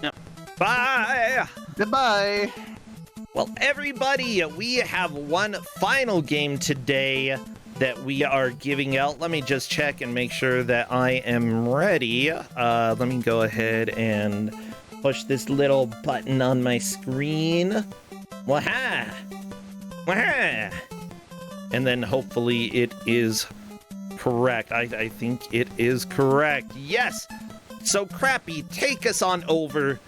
Yep. Bye. Goodbye. Well, everybody, we have one final game today that we are giving out. Let me just check and make sure that I am ready. Let me go ahead and push this little button on my screen. Waha! Waha! And then hopefully it is correct. I think it is correct. Yes! So, Crappy, take us on over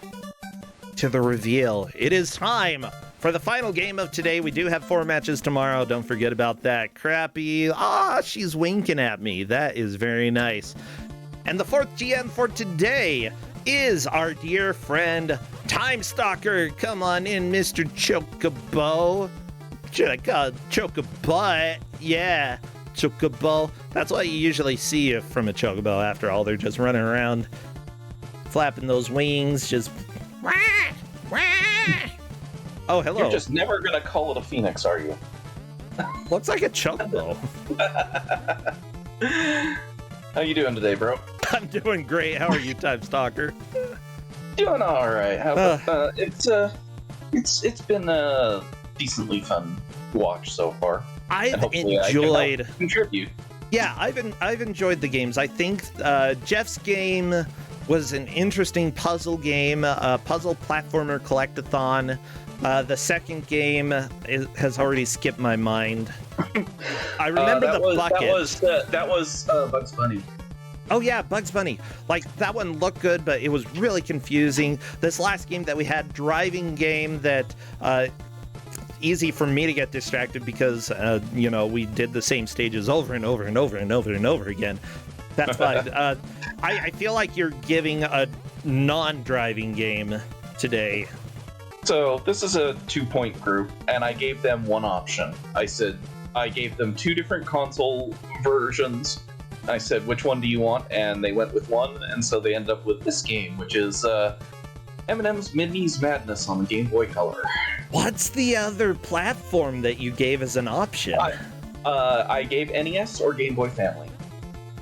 to the reveal. It is time for the final game of today. We do have 4 matches tomorrow. Don't forget about that. Crappy. She's winking at me. That is very nice. And the 4th GM for today is our dear friend, Time Stalker. Come on in, Mr. Chocobo. Chocobo. Yeah, Chocobo. That's what you usually see from a Chocobo. After all, they're just running around, flapping those wings, just... Oh, hello. You're just never gonna call it a phoenix, are you? Looks like a Chocobo. How you doing today, bro? I'm doing great. How are you, Time Stalker? Doing all right. It's been a decently fun watch so far. I've enjoyed. I can contribute. Yeah, I've enjoyed the games. I think Jeff's game was an interesting puzzle game, a puzzle platformer collectathon. The second game has already skipped my mind. I remember the bucket. That was Bugs Bunny. Oh yeah, Bugs Bunny. Like, that one looked good, but it was really confusing. This last game that we had, driving game, that easy for me to get distracted because we did the same stages over and over and over and over and over again. That's fine. I feel like you're giving a non-driving game today. So this is a 2-point group, and I gave them one option. I gave them 2 different console versions. I said, which one do you want? And they went with one, and so they ended up with this game, which is M&M's Mid-Knees Madness on the Game Boy Color. What's the other platform that you gave as an option? I gave NES or Game Boy Family.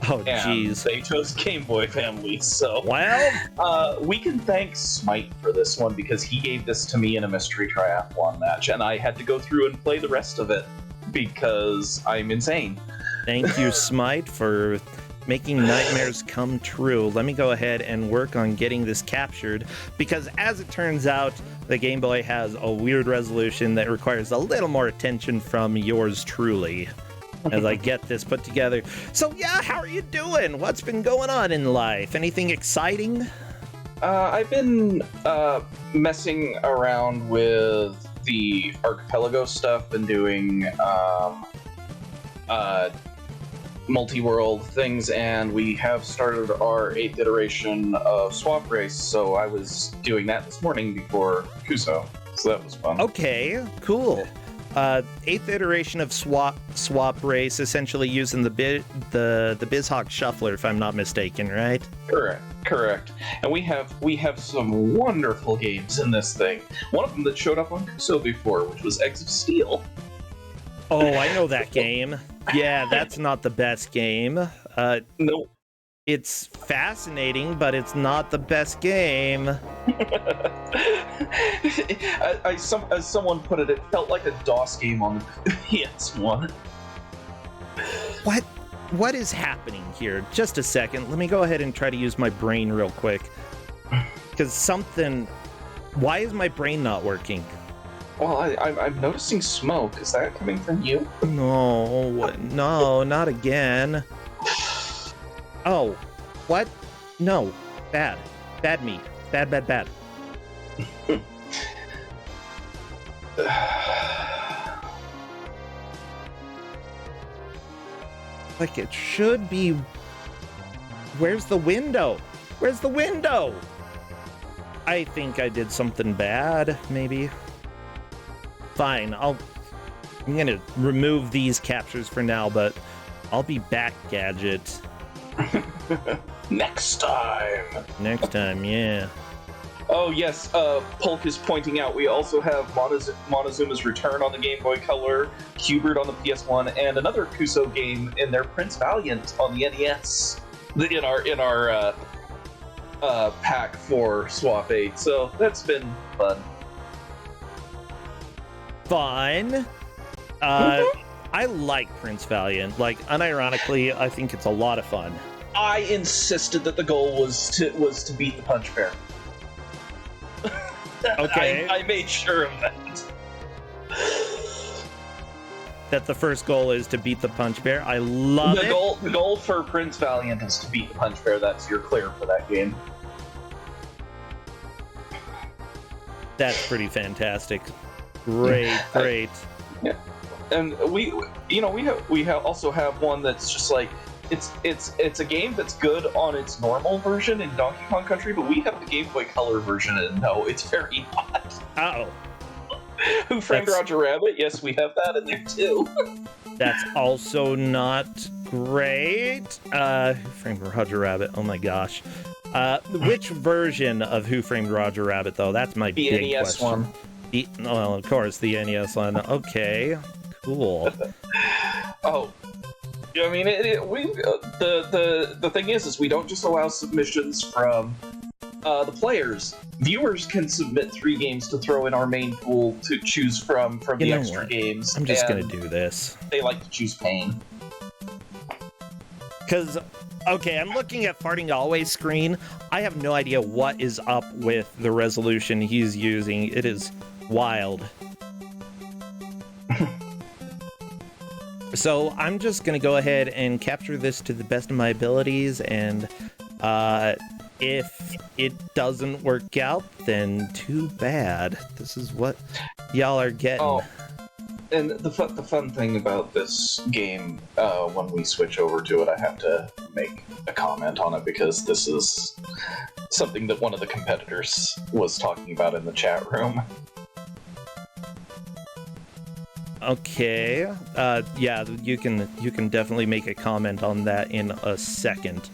Oh, jeez. They chose Game Boy Family, so... Well... we can thank Smite for this one, because he gave this to me in a Mystery Triathlon match, and I had to go through and play the rest of it, because I'm insane. Thank you, Smite, for making nightmares come true. Let me go ahead and work on getting this captured, because as it turns out, the Game Boy has a weird resolution that requires a little more attention from yours truly as I get this put together. So yeah, how are you doing? What's been going on in life? Anything exciting? I've been messing around with the Archipelago stuff and doing multi-world things, and we have started our 8th iteration of Swap Race, so I was doing that this morning before Kuso, so that was fun. Okay, cool. 8th iteration of Swap Race, essentially using the BizHawk Shuffler, if I'm not mistaken, right? Correct. And we have some wonderful games in this thing. One of them that showed up on Kuso before, which was Eggs of Steel. Oh, I know that game. Yeah, that's not the best game. No. It's fascinating, but it's not the best game. As someone put it, it felt like a DOS game on the PS1. What is happening here? Just a second. Let me go ahead and try to use my brain real quick. Because why is my brain not working? Well, I'm noticing smoke. Is that coming from you? No, not again. Oh, what? No. Bad. Bad me. Bad. Like it should be... Where's the window? Where's the window? I think I did something bad, maybe. Fine, I'm gonna remove these captures for now, but I'll be back, Gadget. Next time, yeah. Oh yes, Polk is pointing out we also have Montezuma's Return on the Game Boy Color, Hubert on the PS1, and another Kuso game in their Prince Valiant on the NES. In our pack for Swap 8, so that's been fun. Fun. I like Prince Valiant. Like, unironically, I think it's a lot of fun. I insisted that the goal was to beat the Punch Bear. Okay. I made sure of that. That the first goal is to beat the Punch Bear. I love it. The goal for Prince Valiant is to beat the Punch Bear. That's your clear for that game. That's pretty fantastic. Great. Yeah, and we also have one that's just like it's a game that's good on its normal version in Donkey Kong Country, but we have the Game Boy Color version, and no, it's very not. Uh-oh. Who Framed Roger Rabbit? Yes, we have that in there too. That's also not great. Who Framed Roger Rabbit? Oh my gosh. Which version of Who Framed Roger Rabbit, though? That's my big NES question. one. Well, of course, the NES one. Okay, cool. Oh, I mean, the thing is we don't just allow submissions from the players. Viewers can submit 3 games to throw in our main pool to choose from the extra games. I'm just gonna do this. They like to choose pain. Because, okay, I'm looking at Farting Always screen. I have no idea what is up with the resolution he's using. It is wild. So I'm just gonna go ahead and capture this to the best of my abilities, and if it doesn't work out, then too bad. This is what y'all are getting. Oh, and the fun thing about this game, when we switch over to it, I have to make a comment on it because this is something that one of the competitors was talking about in the chat room. Okay. Yeah, you can definitely make a comment on that in a second.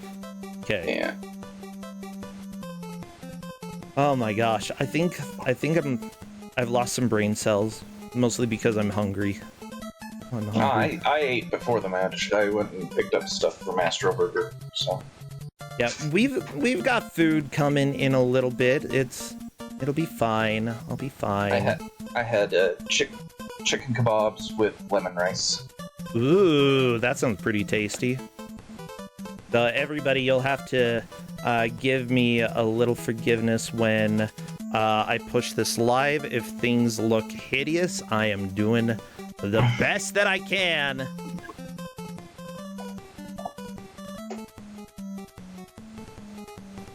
Okay. Yeah. Oh my gosh, I think I've lost some brain cells, mostly because I'm hungry. I ate before the match. I went and picked up stuff from Astro Burger. So. Yeah, we've got food coming in a little bit. It'll be fine. I'll be fine. I had chicken kebabs with lemon rice. Ooh, that sounds pretty tasty. Everybody, you'll have to give me a little forgiveness when I push this live. If things look hideous, I am doing the best that I can.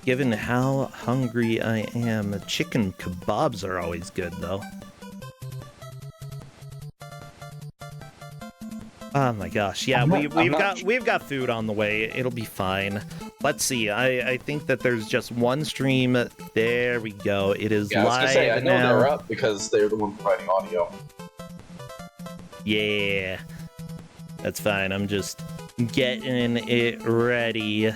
Given how hungry I am, chicken kebabs are always good, though. Oh my gosh, yeah, we've got food on the way. It'll be fine. Let's see. I think that there's just one stream. There we go. It is live now. I was gonna say, I know they're up because they're the one providing audio. Yeah, that's fine. I'm just getting it ready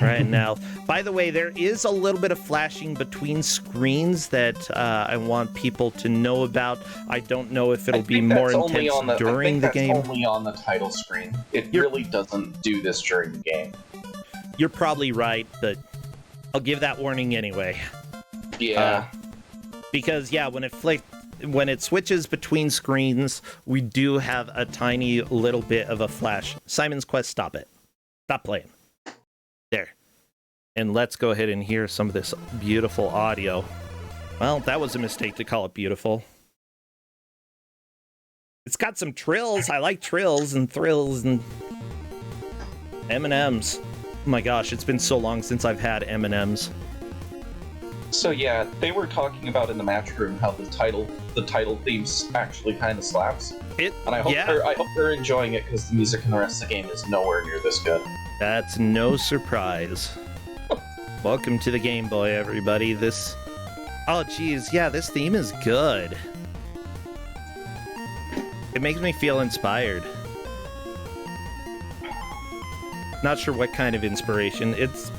right now. By the way, there is a little bit of flashing between screens that I want people to know about. I don't know if it'll be more intense during the game. Only on the title screen. It really doesn't do this during the game. You're probably right, but I'll give that warning anyway. Yeah. Because yeah, when it switches between screens, we do have a tiny little bit of a flash. Simon's Quest, stop it. Stop playing. There. And let's go ahead and hear some of this beautiful audio. Well, that was a mistake to call it beautiful. It's got some trills. I like trills and thrills and M&Ms. Oh my gosh, it's been so long since I've had M&Ms. So yeah, they were talking about in the match room how the title theme actually kind of slaps. And I hope they're enjoying it because the music in the rest of the game is nowhere near this good. That's no surprise. Welcome to the Game Boy, everybody. Oh geez, yeah, this theme is good. It makes me feel inspired. Not sure what kind of inspiration. It's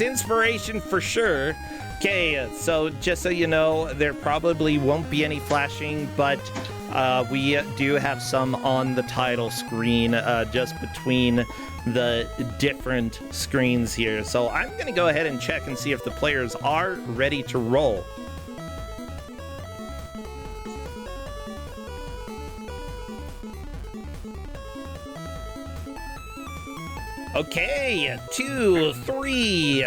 inspiration for sure. Okay, so just so you know, there probably won't be any flashing, but we do have some on the title screen, just between the different screens here. So I'm going to go ahead and check and see if the players are ready to roll. Okay, 2, 3,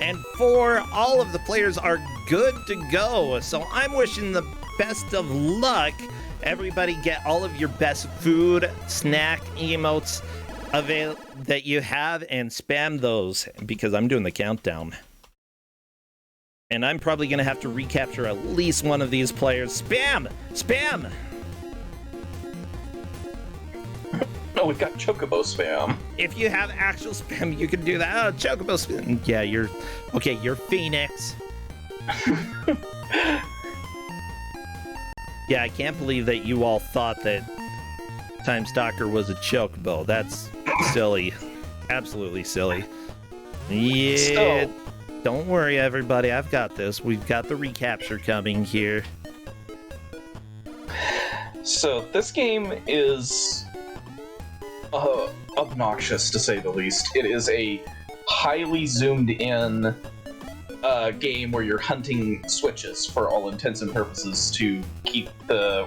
and 4. All of the players are good to go. So I'm wishing the best of luck. Everybody get all of your best food, snack, emotes that you have and spam those because I'm doing the countdown. And I'm probably going to have to recapture at least one of these players. Spam! Spam! Oh, we've got Chocobo spam. If you have actual spam, you can do that. Oh, Chocobo spam. Yeah, you're Phoenix. Yeah, I can't believe that you all thought that Time Stalker was a Chocobo. That's silly. Absolutely silly. Yeah. So, don't worry, everybody. I've got this. We've got the recapture coming here. So this game is obnoxious, to say the least. It is a highly zoomed in game where you're hunting switches for all intents and purposes to keep the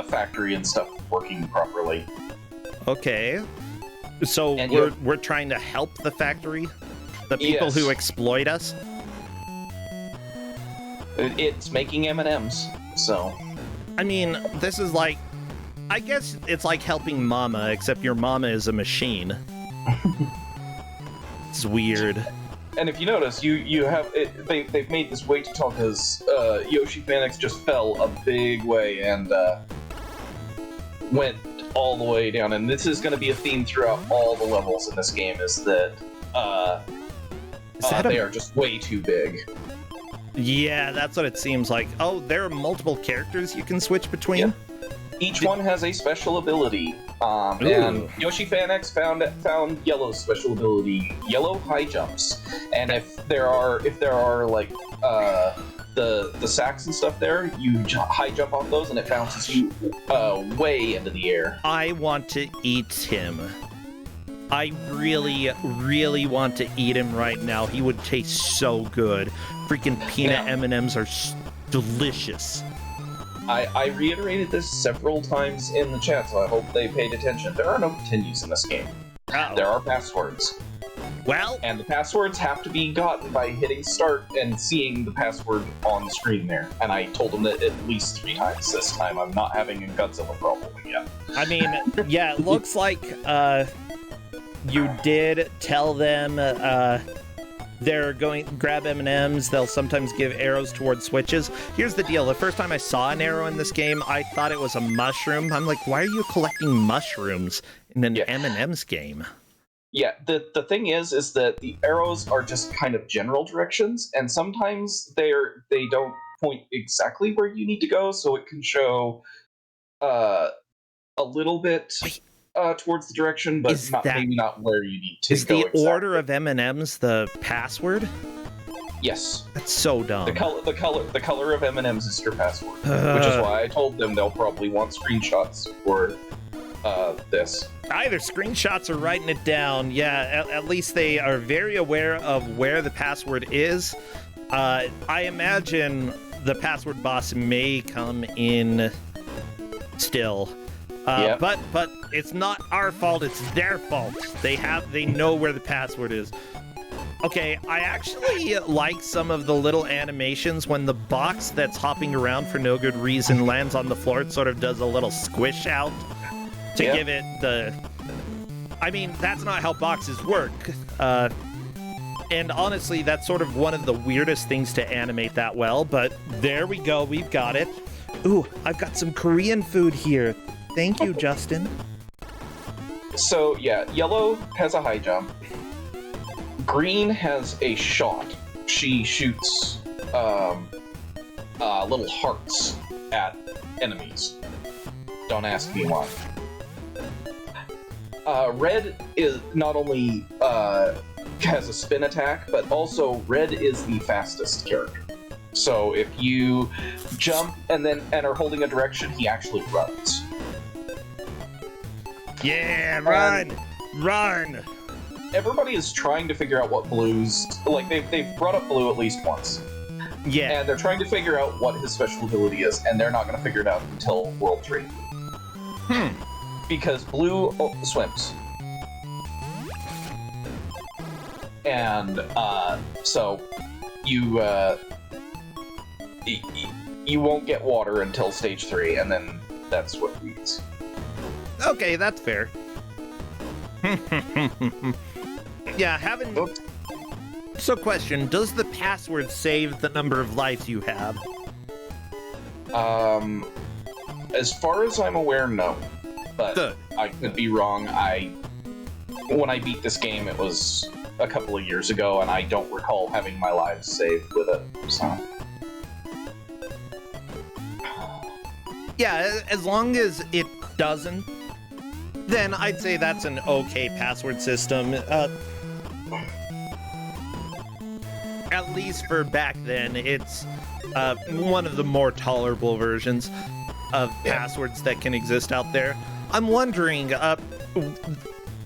factory and stuff working properly. Okay. So And we're trying to help the factory? The people Yes. who exploit us? It's making M&Ms, so... I mean, this is like... I guess it's like helping Mama, except your Mama is a machine. It's weird. And if you notice, you have it, they've made this way too tall because Yoshi Phoenix just fell a big way and went all the way down. And this is going to be a theme throughout all the levels in this game: is that they are just way too big. Yeah, that's what it seems like. Oh, there are multiple characters you can switch between? Yeah. Each one has a special ability. And Yoshi Phoenix found Yellow's special ability, Yellow high jumps. And if there are like the sacks and stuff there, you high jump off those and it bounces you way into the air. I want to eat him. I really, really want to eat him right now. He would taste so good. Freaking peanut M&Ms are delicious. I reiterated this several times in the chat, so I hope they paid attention. There are no continues in this game. Uh-oh. There are passwords. Well, And the passwords have to be gotten by hitting start and seeing the password on the screen there. And I told them that at least 3 times this time. I'm not having a Godzilla problem yet. I mean, yeah, it looks like you did tell them they're going to grab M&Ms. They'll sometimes give arrows towards switches. Here's the deal. The first time I saw an arrow in this game, I thought it was a mushroom. I'm like, why are you collecting mushrooms in an M&Ms game? Yeah, the thing is that the arrows are just kind of general directions, and sometimes they don't point exactly where you need to go, so it can show a little bit towards the direction, but maybe not where you need to go. Is the order of M&Ms the password? Yes. That's so dumb. The color of M&Ms is your password, which is why I told them they'll probably want screenshots for this. Either screenshots or writing it down. Yeah, at least they are very aware of where the password is. I imagine the password boss may come in still. But it's not our fault, it's their fault. They know where the password is. Okay, I actually like some of the little animations when the box that's hopping around for no good reason lands on the floor. It sort of does a little squish out to give it the... I mean, that's not how boxes work. And honestly, that's sort of one of the weirdest things to animate that well, but there we go, we've got it. Ooh, I've got some Korean food here. Thank you, Justin. So, yeah, yellow has a high jump. Green has a shot. She shoots little hearts at enemies. Don't ask me why. Red is not only has a spin attack, but also red is the fastest character. So if you jump and are holding a direction, he actually runs. Yeah, run! Run! Everybody is trying to figure out what blue's... Like, they've brought up blue at least once. Yeah. And they're trying to figure out what his special ability is, and they're not going to figure it out until World 3. Because blue swims. And, so, you won't get water until stage 3, and then that's what he needs. Okay, that's fair. Yeah, having... Oops. So question, does the password save the number of lives you have? As far as I'm aware, no. But Good. I could be wrong. When I beat this game, it was a couple of years ago, and I don't recall having my lives saved with it, so... Yeah, as long as it doesn't, then I'd say that's an okay password system. At least for back then, it's one of the more tolerable versions of passwords that can exist out there. I'm wondering,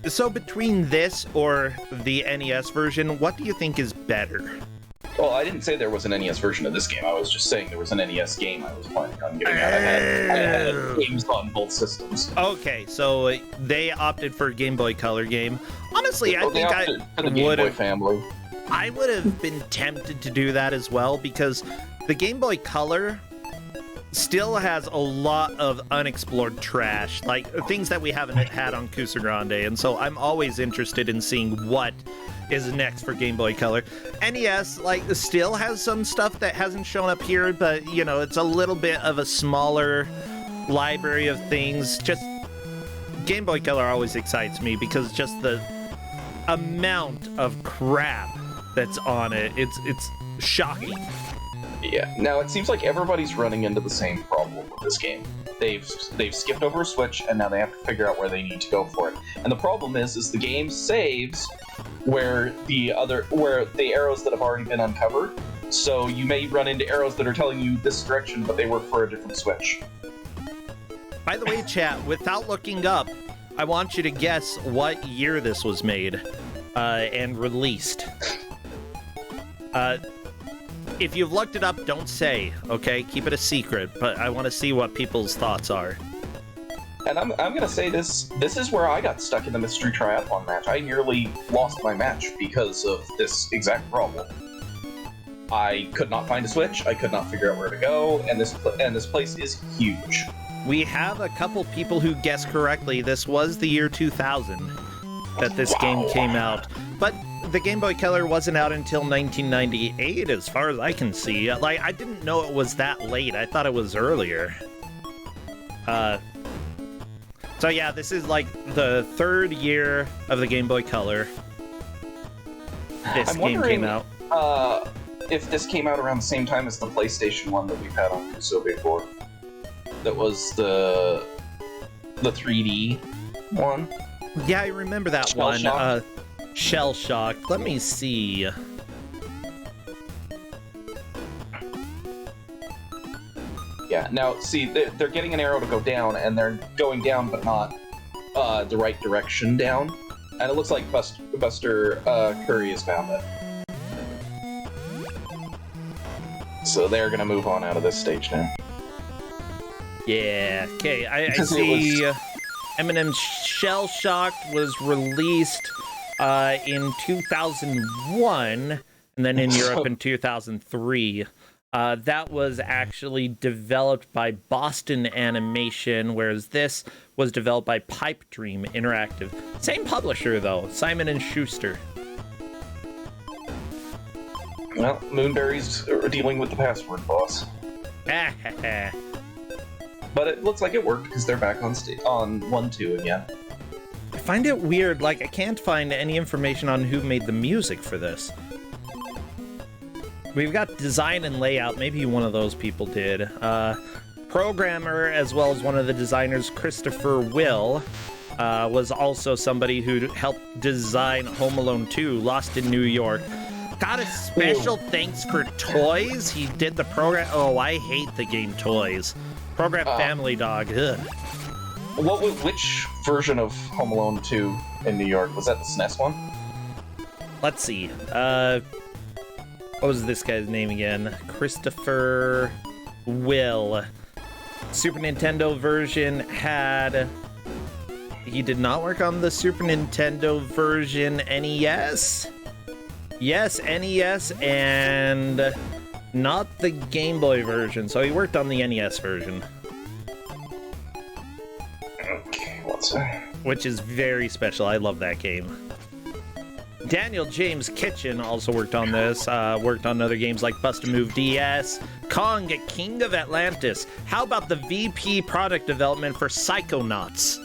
so between this or the NES version, what do you think is better? Well, I didn't say there was an NES version of this game. I was just saying there was an NES game I was planning on getting out. I had games on both systems. Okay, so they opted for a Game Boy Color game. Honestly, I think I would have... family. I would have been tempted to do that as well, because the Game Boy Color still has a lot of unexplored trash, like things that we haven't had on Kusog7ande, and so I'm always interested in seeing what is next for Game Boy Color. NES, like, still has some stuff that hasn't shown up here, but, you know, it's a little bit of a smaller library of things. Just Game Boy Color always excites me because just the amount of crap that's on it, it's shocking. Yeah. Now it seems like everybody's running into the same problem with this game. They've skipped over a switch, and now they have to figure out where they need to go for it. And the problem is the game saves where the arrows that have already been uncovered. So you may run into arrows that are telling you this direction, but they work for a different switch. By the way, chat, without looking up, I want you to guess what year this was made and released. If you've looked it up, don't say, okay? Keep it a secret, but I want to see what people's thoughts are. And I'm going to say this is where I got stuck in the mystery triathlon match. I nearly lost my match because of this exact problem. I could not find a switch, I could not figure out where to go, and this place is huge. We have a couple people who guessed correctly. This was the year 2000 that this game came out. But the Game Boy Color wasn't out until 1998, as far as I can see. Like, I didn't know it was that late. I thought it was earlier. So yeah, this is like the third year of the Game Boy Color. This game came out. If this came out around the same time as the PlayStation one that we've had on Kusog before. That was the 3D one. Yeah, I remember that one. Shell Shock. Let me see. Yeah, now, see, they're getting an arrow to go down, and they're going down, but not the right direction down. And it looks like Buster Curry has found it. So they're gonna move on out of this stage now. Yeah, okay, I see M&M's Shell Shock was released in 2001, and then in Europe in 2003. That was actually developed by Boston Animation, whereas this was developed by Pipe Dream Interactive. Same publisher, though, Simon & Schuster. Well, Moonberry's dealing with the password boss. But it looks like it worked because they're back on 1-2 again. I find it weird, like, I can't find any information on who made the music for this. We've got design and layout, maybe one of those people did. Programmer, as well as one of the designers, Christopher Will. was also somebody who helped design Home Alone 2, Lost in New York. Got a special thanks for Toys. He did the program. Oh, I hate the game Toys. Program Family Dog. Ugh. Which version of Home Alone 2 in New York? Was that the SNES one? Let's see. What was this guy's name again? Christopher Will. Super Nintendo version had... He did not work on the Super Nintendo version. NES? Yes, NES, and not the Game Boy version. So he worked on the NES version. Okay, what's that? Which is very special. I love that game. Daniel James Kitchen also worked on this. Worked on other games like Bust-A-Move DS, Kong, King of Atlantis. How about the VP product development for Psychonauts?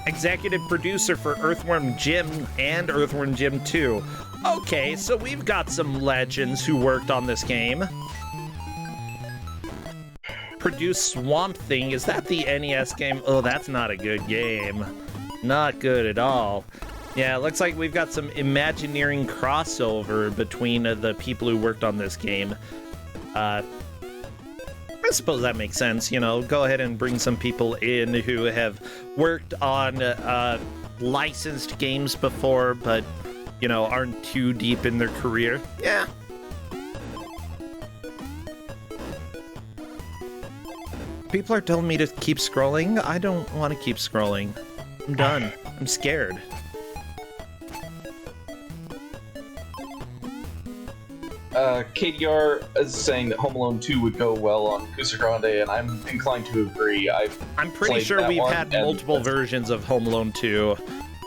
Executive producer for Earthworm Jim and Earthworm Jim 2. Okay, so we've got some legends who worked on this game. Produced Swamp Thing. Is that the NES game? Oh, that's not a good game. Not good at all. Yeah, looks like we've got some Imagineering crossover between the people who worked on this game. I suppose that makes sense, you know. Go ahead and bring some people in who have worked on licensed games before, but, you know, aren't too deep in their career. Yeah. People are telling me to keep scrolling. I don't want to keep scrolling. I'm done. I'm scared. KDR is saying that Home Alone 2 would go well on Kusog7ande, and I'm inclined to agree. I'm pretty sure we've had multiple versions of Home Alone 2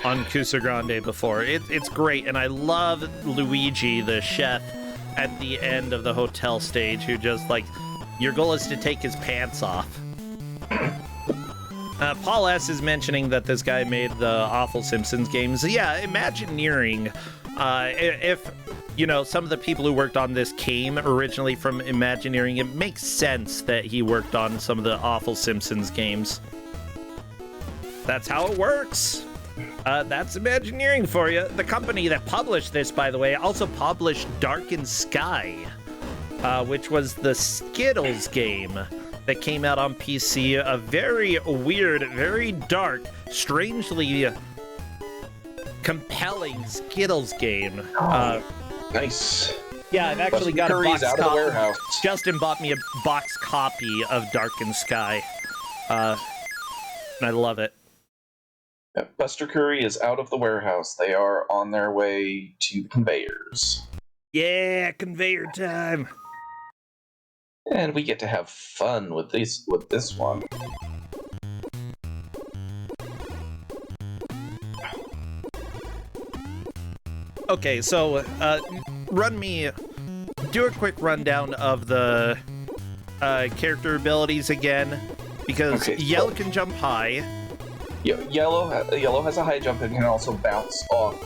on Kusog7ande before. It's great, and I love Luigi, the chef, at the end of the hotel stage, who just, like, your goal is to take his pants off. Paul S. is mentioning that this guy made the awful Simpsons games. Yeah, Imagineering. If, you know, some of the people who worked on this came originally from Imagineering, it makes sense that he worked on some of the awful Simpsons games. That's how it works. That's Imagineering for you. The company that published this, by the way, also published Darkened Sky, which was the Skittles game that came out on PC. A very weird, very dark, strangely compelling Skittles game. Nice. Yeah, I've actually got a Curry's box out of the copy. warehouse. Justin bought me a box copy of Darkened Sky. And I love it. Yeah, Buster Curry is out of the warehouse. They are on their way to the conveyors. Yeah, conveyor time. And we get to have fun with this one. Okay, so do a quick rundown of the character abilities again, because Yell can jump high. Yellow has a high jump and can also bounce off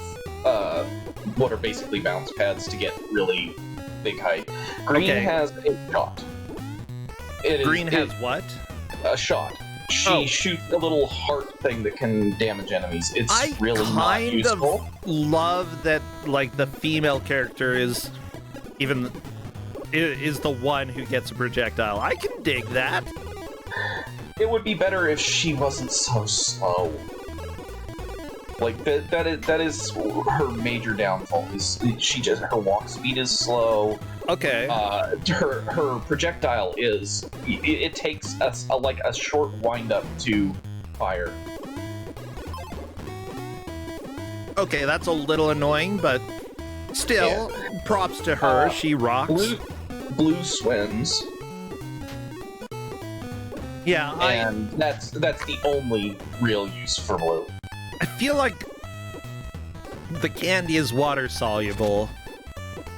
what are basically bounce pads to get really big height. Green has a shot. Green has what? A shot. She shoots a little heart thing that can damage enemies. It's really not useful. I kind of love that, like, the female character is the one who gets a projectile. I can dig that. It would be better if she wasn't so slow. Like, that is her major downfall. Her walk speed is slow. Okay. Her projectile is... It takes a short wind-up to fire. Okay, that's a little annoying, but still, props to her. She rocks. Blue swims. Yeah, and that's the only real use for blue. I feel like the candy is water soluble.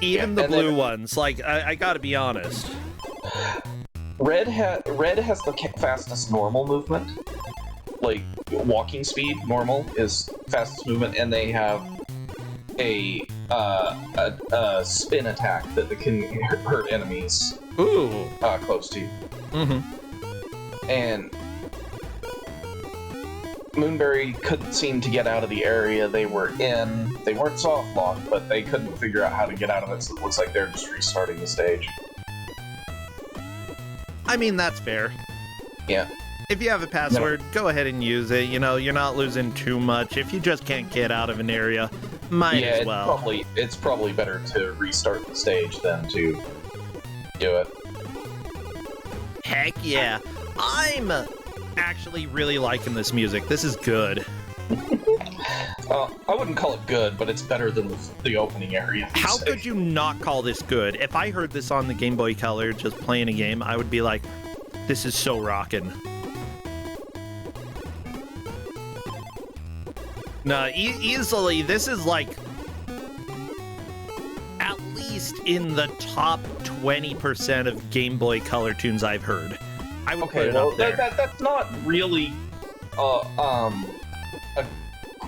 Even the blue ones. Like, I gotta be honest. Red has the fastest normal movement. Like, walking speed, normal, is fastest movement, and they have a spin attack that can hurt enemies. Ooh. Close to you. Mm-hmm. And Moonberry couldn't seem to get out of the area they were in. They weren't soft locked, but they couldn't figure out how to get out of it, so it looks like they're just restarting the stage. I mean, that's fair. Yeah. If you have a password, go ahead and use it. You know, you're not losing too much. If you just can't get out of an area, might as well. It's probably better to restart the stage than to do it. Heck yeah. I'm actually really liking this music. This is good. I wouldn't call it good, but it's better than the opening area. How could you not call this good? If I heard this on the Game Boy Color just playing a game, I would be like, this is so rockin'. No, easily, this is like at least in the top 20% of Game Boy Color tunes I've heard. I would put it up there. That's not really a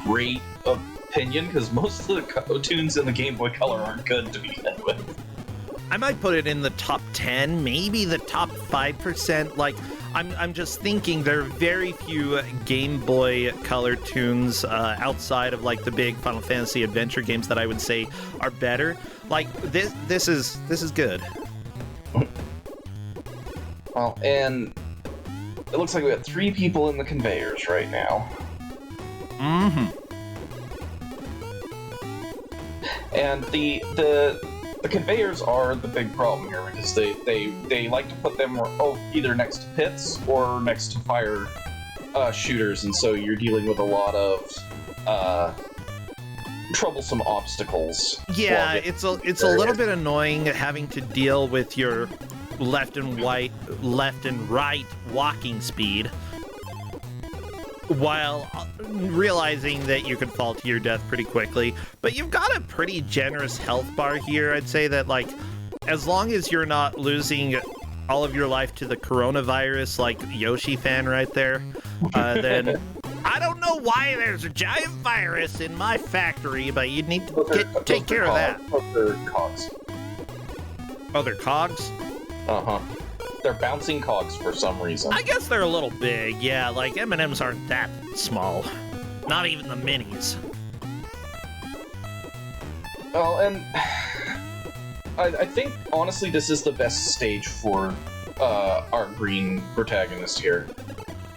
great opinion, because most of the tunes in the Game Boy Color aren't good to begin with. I might put it in the top 10, maybe the top 5%. Like, I'm just thinking there are very few Game Boy Color tunes outside of like the big Final Fantasy adventure games that I would say are better. Like this is good. Well, and it looks like we have 3 people in the conveyors right now. Mm-hmm. And the conveyors are the big problem here, because they like to put them either next to pits or next to fire shooters, and so you're dealing with a lot of troublesome obstacles. Yeah, it's a little bit annoying having to deal with your left and right walking speed, while realizing that you can fall to your death pretty quickly. But you've got a pretty generous health bar here. I'd say that, like, as long as you're not losing all of your life to the coronavirus, like Yoshi fan right there, then I don't know why there's a giant virus in my factory, but you need to take care of that. They're cogs. Oh, they're cogs? Uh-huh. They're bouncing cogs for some reason. I guess they're a little big, yeah, like M&Ms aren't that small. Not even the minis. Well, and I think, honestly, this is the best stage for our green protagonist here.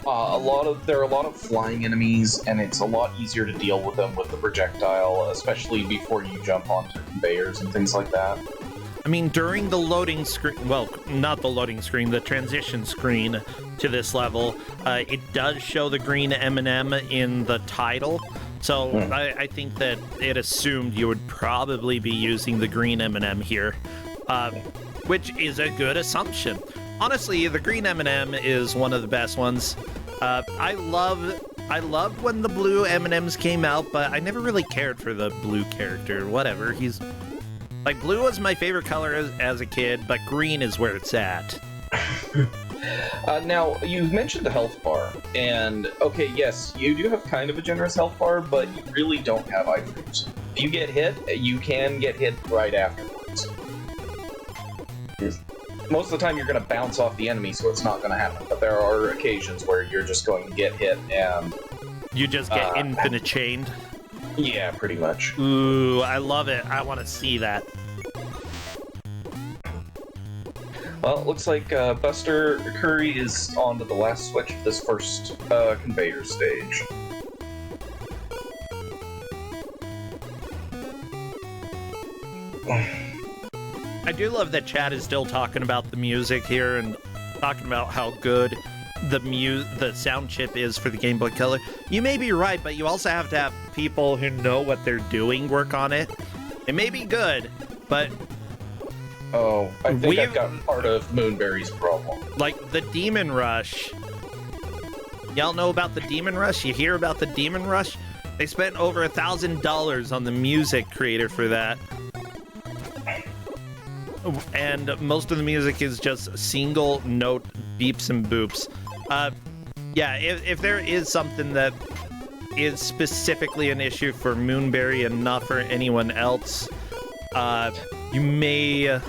There are a lot of flying enemies, and it's a lot easier to deal with them with the projectile, especially before you jump onto conveyors and things like that. I mean, during the loading screen, well, not the loading screen, the transition screen to this level, it does show the green M&M in the title. So I think that it assumed you would probably be using the green M&M here, which is a good assumption. Honestly, the green M&M is one of the best ones. I loved when the blue M&Ms came out, but I never really cared for the blue character. Whatever, he's... Like, blue was my favorite color as a kid, but green is where it's at. Now, you mentioned the health bar, and, okay, yes, you do have kind of a generous health bar, but you really don't have iframes. If you get hit, you can get hit right afterwards. Most of the time, you're going to bounce off the enemy, so it's not going to happen, but there are occasions where you're just going to get hit, and... You just get infinite chained? Yeah, pretty much. Ooh, I love it. I want to see that. Well, it looks like Buster Curry is on to the last switch of this first conveyor stage. I do love that Chad is still talking about the music here and talking about how good the sound chip is for the Game Boy Color. You may be right, but you also have to have people who know what they're doing work on it. It may be good, but... Oh, I think I've got part of Moonberry's problem. Like, the Demon Rush. Y'all know about the Demon Rush? You hear about the Demon Rush? They spent over $1,000 on the music creator for that. And most of the music is just single note beeps and boops. Yeah, if there is something that is specifically an issue for Moonberry and not for anyone else, you may...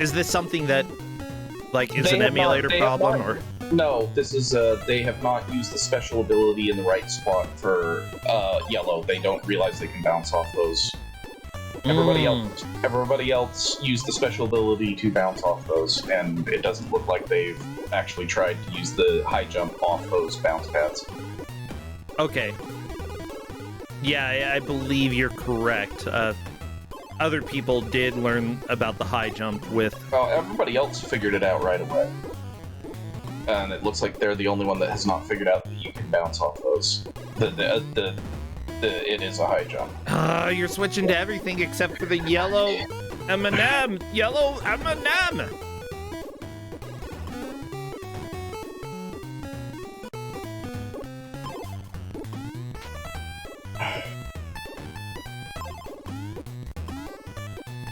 Is this something that, like, is They an have not- emulator they have problem, not- or? No, this is they have not used the special ability in the right spot for yellow. They don't realize they can bounce off those. Everybody else used the special ability to bounce off those, and it doesn't look like they've actually tried to use the high jump off those bounce pads. Okay. Yeah, I believe you're correct. Other people did learn about the high jump with... Well, everybody else figured it out right away. And it looks like they're the only one that has not figured out that you can bounce off those. It is a high jump. You're switching to everything except for the yellow M&M! Yellow M&M!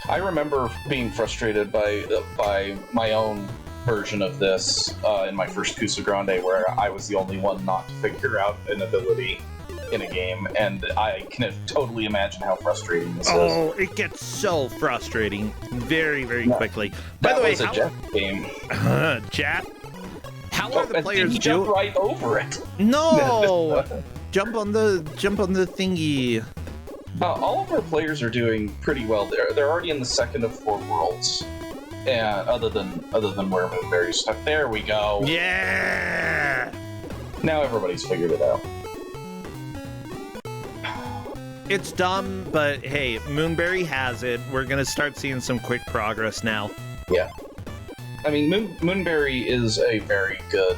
I remember being frustrated by my own version of this in my first Kusog7ande, where I was the only one not to figure out an ability in a game, and I can totally imagine how frustrating this is. Oh, it gets so frustrating very, very quickly. By the way, was a Jeff game. Jeff? How are the players he jumped right over it. No! Jump on the thingy. All of our players are doing pretty well. They're already in the second of 4 worlds. And other than where Moonberry's stuck. There we go. Yeah! Now everybody's figured it out. It's dumb, but hey, Moonberry has it. We're gonna start seeing some quick progress now. Yeah. I mean, Moonberry is a very good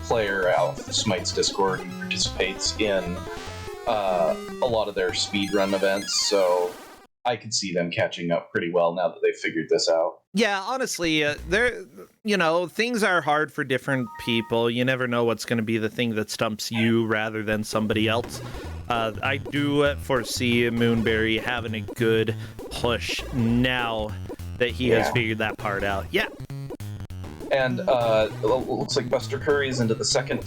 player out of Smite's Discord. He participates in a lot of their speedrun events, so I could see them catching up pretty well now that they've figured this out. Yeah, honestly, things are hard for different people. You never know what's going to be the thing that stumps you rather than somebody else. I do foresee Moonberry having a good push now that he has figured that part out. Yeah. And it looks like Buster Curry is into the second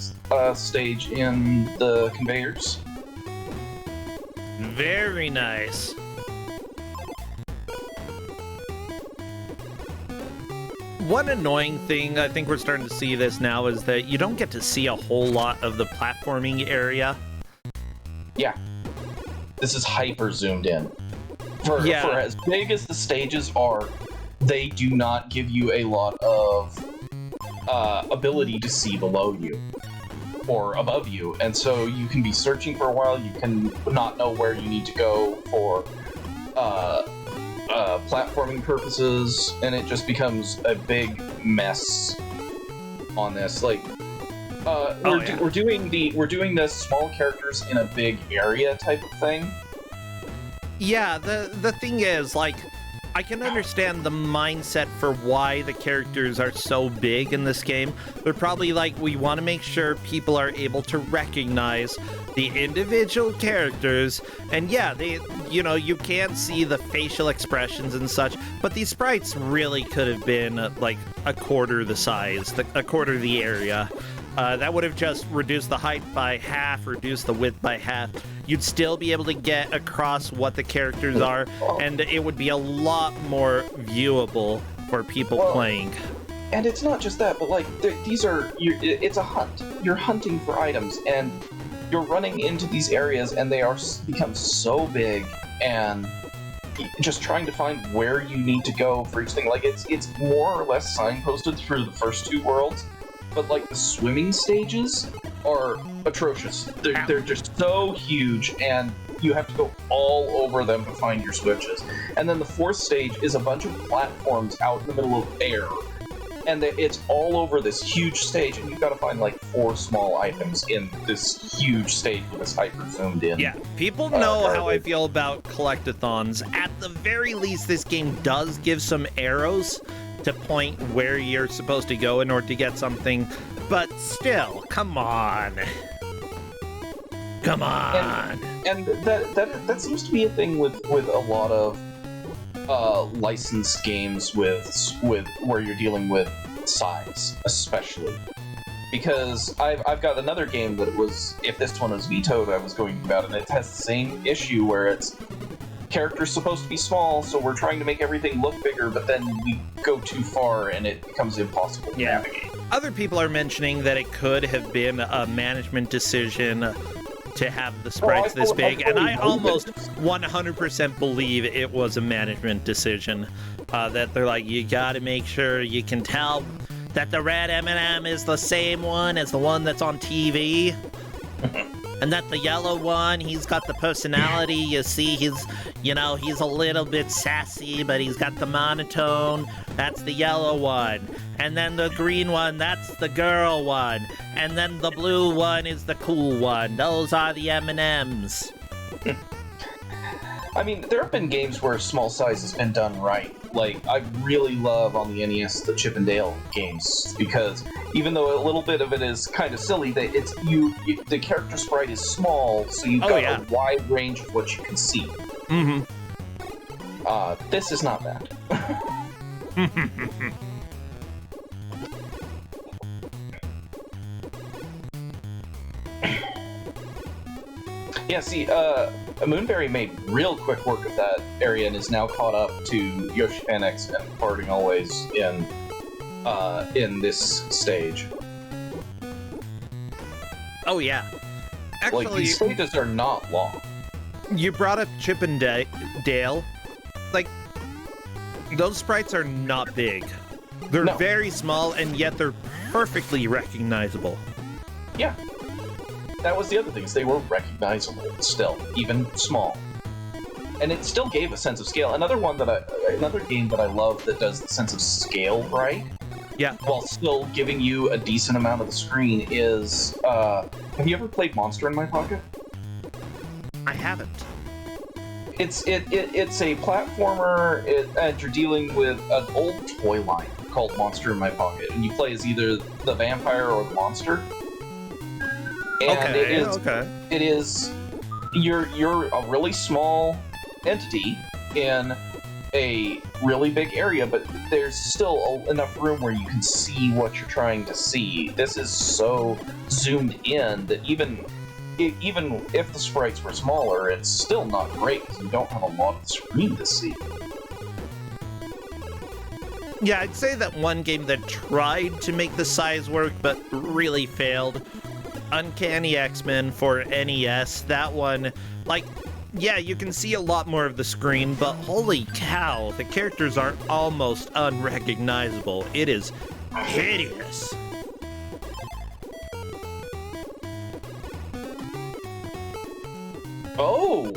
stage in the conveyors. Very nice. One annoying thing, I think we're starting to see this now, is that you don't get to see a whole lot of the platforming area. Yeah. This is hyper zoomed in. For as big as the stages are, they do not give you a lot of ability to see below you or above you, and so you can be searching for a while. You can not know where you need to go for platforming purposes, and it just becomes a big mess on this. Like, we're doing the small characters in a big area type of thing. Yeah, the thing is, like, I can understand the mindset for why the characters are so big in this game. They're probably like, we want to make sure people are able to recognize the individual characters, and yeah, you can't see the facial expressions and such, but these sprites really could have been like a quarter the size, a quarter the area. That would have just reduced the height by half, reduced the width by half. You'd still be able to get across what the characters are, and it would be a lot more viewable for people playing. And it's not just that, but like, it's a hunt. You're hunting for items, and you're running into these areas, and they become so big, and just trying to find where you need to go for each thing. Like, it's more or less signposted through the first 2 worlds, but like the swimming stages are atrocious. They're just so huge, and you have to go all over them to find your switches. And then the 4th stage is a bunch of platforms out in the middle of air, and it's all over this huge stage, and you've got to find like 4 small items in this huge stage with this hyper zoomed in. Yeah, people know how I feel about collectathons. At the very least, this game does give some arrows to point where you're supposed to go in order to get something, but still, come on. Come on. And that seems to be a thing with a lot of licensed games with where you're dealing with size, especially. Because I've got another game that was, if this one was vetoed, I was going about, and it has the same issue where it's character's supposed to be small, so we're trying to make everything look bigger, but then we go too far and it becomes impossible to navigate. Other people are mentioning that it could have been a management decision to have the sprites this big, and I almost 100% believe it was a management decision. That they're like, you gotta make sure you can tell that the red M&M is the same one as the one that's on TV. And that the yellow one, he's got the personality. You see, he's a little bit sassy, but he's got the monotone. That's the yellow one. And then the green one, that's the girl one. And then the blue one is the cool one. Those are the M&Ms. I mean, there have been games where small size has been done right. Like, I really love on the NES the Chip and Dale games, because even though a little bit of it is kind of silly, the character sprite is small, so you've got a wide range of what you can see. Mm-hmm. This is not that. Yeah, see, Moonberry made real quick work of that area and is now caught up to Yoshi Panics and Parting Always in this stage. Oh, yeah. Actually, like, these stages are not long. You brought up Chip and Dale. Like, those sprites are not big. They're very small, and yet they're perfectly recognizable. Yeah. That was the other thing, is they were recognizable still, even small. And it still gave a sense of scale. Another game that I love that does the sense of scale right, while still giving you a decent amount of the screen is, have you ever played Monster in My Pocket? I haven't. It's a platformer, and you're dealing with an old toy line called Monster in My Pocket, and you play as either the vampire or the monster. And it is you're a really small entity in a really big area, but there's still enough room where you can see what you're trying to see. This is so zoomed in that even if the sprites were smaller, it's still not great because you don't have a lot of the screen to see. Yeah, I'd say that one game that tried to make the size work but really failed, Uncanny X-Men for NES. That one, like, yeah, you can see a lot more of the screen, but holy cow, the characters are almost unrecognizable. It is hideous. Oh,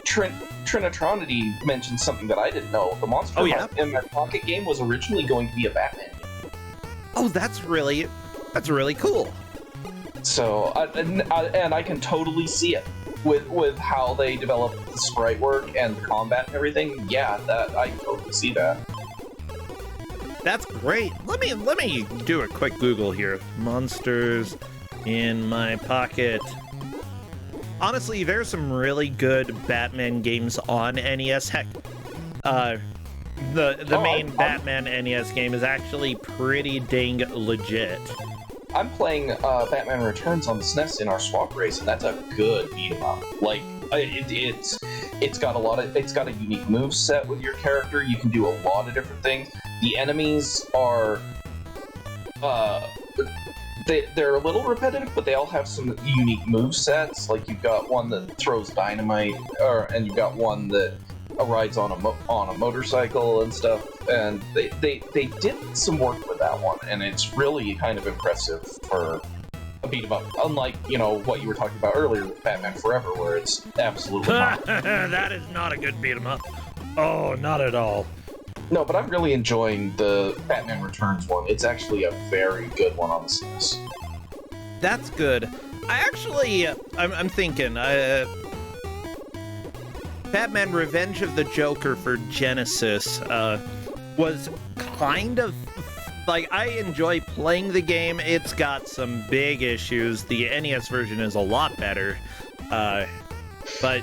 Trinitronity mentioned something that I didn't know. The Monster in My Pocket game was originally going to be a Batman game. Oh, that's really cool. So, and I can totally see it with how they develop the sprite work and the combat and everything. Yeah, that I totally see that. That's great. Let me do a quick Google here. Monsters in My Pocket. Honestly, there's some really good Batman games on NES. Heck, the main Batman NES game is actually pretty dang legit. I'm playing Batman Returns on the Snes in our swap race, and that's a good beat 'em up. Like, it's got a unique move set with your character. You can do a lot of different things. The enemies are they're a little repetitive, but they all have some unique move sets. Like, you've got one that throws dynamite, and you've got one that rides on a motorcycle and stuff. And they did some work with that one, and it's really kind of impressive for a beat 'em up. Unlike, what you were talking about earlier with Batman Forever, where it's absolutely not. That is not a good beat 'em up. Oh, not at all. No, but I'm really enjoying the Batman Returns one. It's actually a very good one on the SNES. That's good. I'm thinking, Batman Revenge of the Joker for Genesis was kind of, like, I enjoy playing the game. It's got some big issues. The NES version is a lot better, but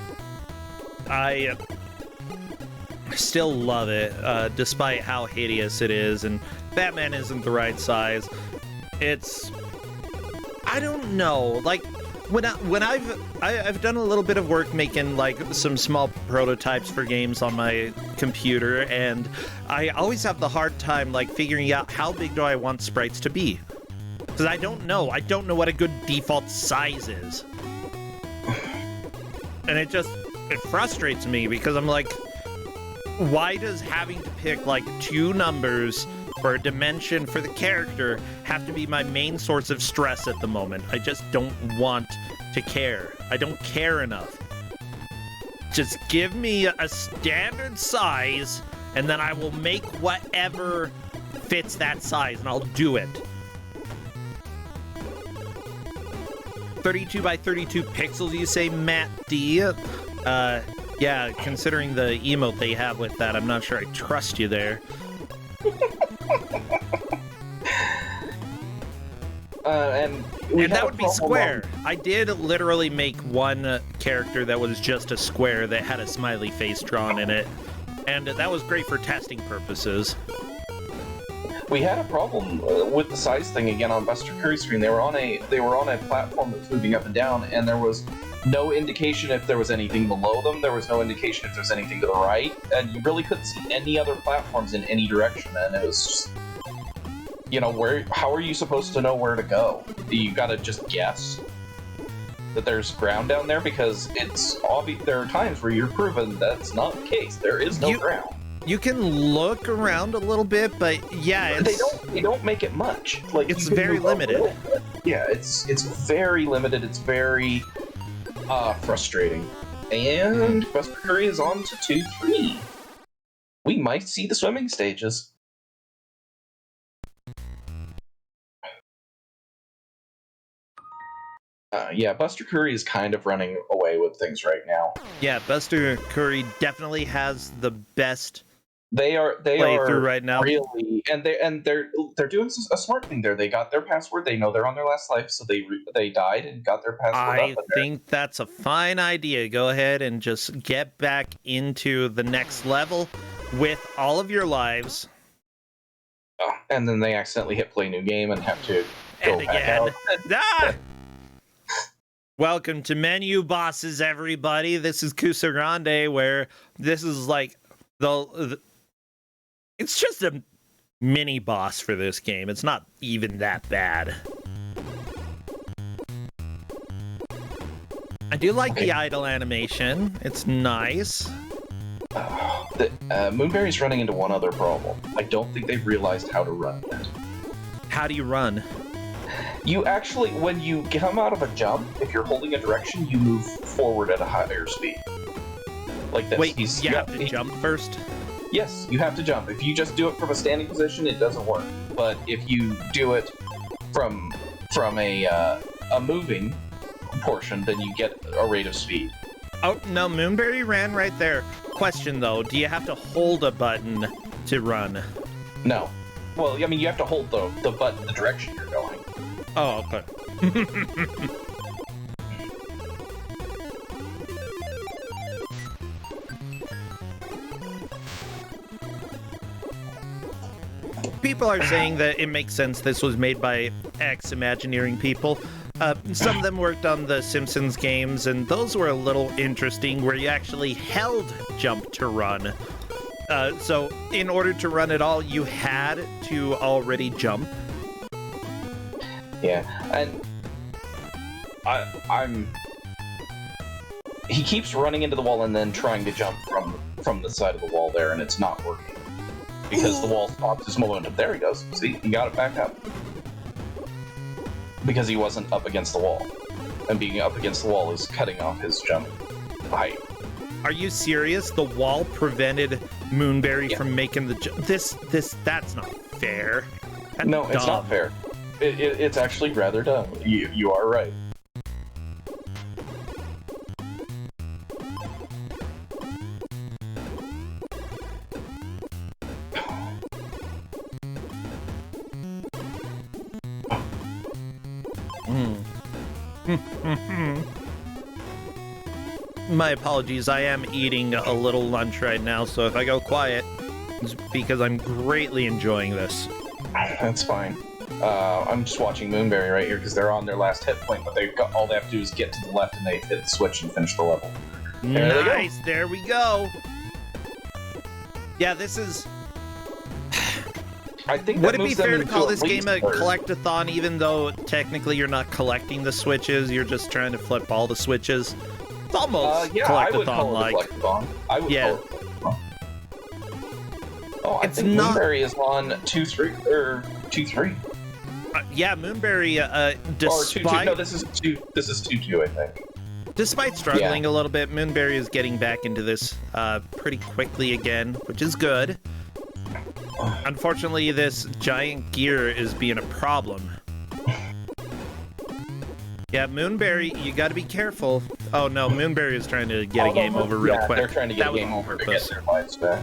I still love it, despite how hideous it is, and Batman isn't the right size. I don't know, like, I've done a little bit of work making like some small prototypes for games on my computer, and I always have the hard time like figuring out how big do I want sprites to be, because I don't know what a good default size is, and it frustrates me because I'm like, why does having to pick like two numbers for a dimension for the character have to be my main source of stress at the moment? I just don't want to care. I don't care enough. Just give me a standard size, and then I will make whatever fits that size, and I'll do it. 32 by 32 pixels, you say, Matt D? Yeah, considering the emote they have with that, I'm not sure I trust you there. And that would be square. I did literally make one character that was just a square that had a smiley face drawn in it, and that was great for testing purposes. We had a problem with the size thing again on Buster Curry's screen. They were on a platform that was moving up and down, and there was no indication if there was anything below them. There was no indication if there was anything to the right, and you really couldn't see any other platforms in any direction. And it was just, how are you supposed to know where to go? You gotta just guess that there's ground down there, because it's obvious. There are times where you're proven that's not the case. There is no ground. You can look around a little bit, but yeah, they don't make it much. Like, it's very limited. Yeah, it's very limited. It's very frustrating. And Buster Curry is on to 2-3. We might see the swimming stages. Yeah, Buster Curry is kind of running away with things right now. Yeah, Buster Curry definitely has the best They are playthrough right now. Really, and they're doing a smart thing there. They got their password. They know they're on their last life, so they died and got their password. I think that's a fine idea. Go ahead and just get back into the next level with all of your lives. Oh, and then they accidentally hit play new game and have to go back out. Ah! Welcome to Menu Bosses, everybody. This is Kusog7ande, where this is like it's just a mini boss for this game. It's not even that bad. I do like the idle animation. It's nice. Moonberry's running into one other problem. I don't think they've realized how to run yet. How do you run? You actually, when you come out of a jump, if you're holding a direction, you move forward at a higher speed. Like this. Wait, you have to jump first? Yes, you have to jump. If you just do it from a standing position, it doesn't work. But if you do it from a moving portion, then you get a rate of speed. Oh, no, Moonberry ran right there. Question, though, do you have to hold a button to run? No. Well, I mean, you have to hold the button the direction you're going. Oh, okay. People are saying that it makes sense this was made by ex-Imagineering people. Some of them worked on the Simpsons games, and those were a little interesting, where you actually held jump to run. So in order to run at all, you had to already jump. Yeah, and he keeps running into the wall and then trying to jump from the side of the wall there, and it's not working. Because the wall stops his momentum. There he goes. See, he got it back up. Because he wasn't up against the wall. And being up against the wall is cutting off his jump height. Are you serious? The wall prevented Moonberry from making the jump? That's not fair. That's no, it's not fair. It's actually rather dumb. You are right. My apologies, I am eating a little lunch right now, so if I go quiet, it's because I'm greatly enjoying this. That's fine. I'm just watching Moonberry right here because they're on their last hit point, but all they have to do is get to the left and they hit the switch and finish the level. There Nice, there we go. Yeah, this is... I think Would it be fair to call this game a collect-a-thon, even though technically you're not collecting the switches, you're just trying to flip all the switches? It's almost collect-a-thon-like. I would call it collect-a-thon. Oh, I think Moonberry is on 2-3, or 2-3. Yeah, Moonberry, despite... Or 2-2, no, this is 2-2, I think. Despite struggling a little bit, Moonberry is getting back into this pretty quickly again, which is good. Unfortunately, this giant gear is being a problem. Yeah, Moonberry, you gotta be careful. Oh no, Moonberry is trying to get a game over real quick. They're trying to get a game over to get their lives back.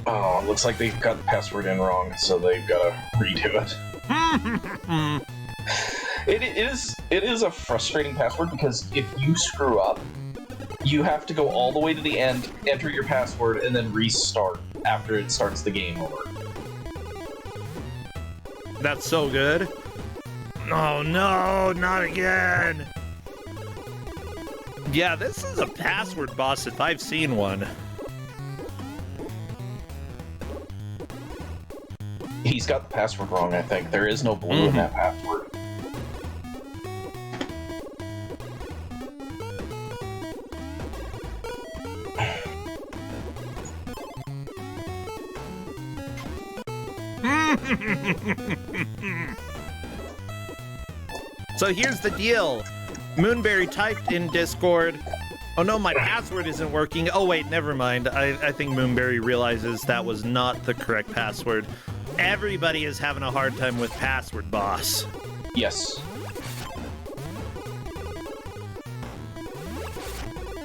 Oh, looks like they've got the password in wrong, so they've got to redo it. It is a frustrating password because if you screw up, you have to go all the way to the end, enter your password, and then restart after it starts the game over. That's so good. Oh no, not again. Yeah, this is a password boss if I've seen one. He's got the password wrong, I think. There is no blue in that password. So here's the deal. Moonberry typed in Discord, oh no, my password isn't working. Oh wait, never mind. I think Moonberry realizes that was not the correct password. Everybody is having a hard time with password boss. Yes.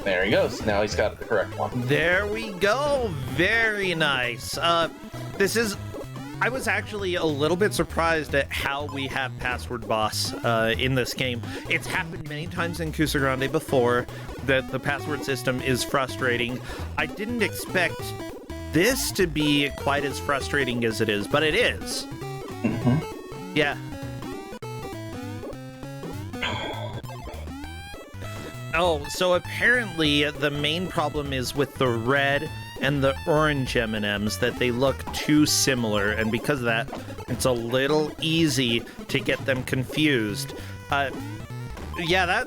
There he goes. Now he's got the correct one. There we go. Very nice. I was actually a little bit surprised at how we have password boss in this game. It's happened many times in Kusog7ande before that the password system is frustrating. I didn't expect this to be quite as frustrating as it is, but it is. Yeah. Oh, so apparently the main problem is with the red and the orange M&Ms, that they look too similar, and because of that, it's a little easy to get them confused. Yeah,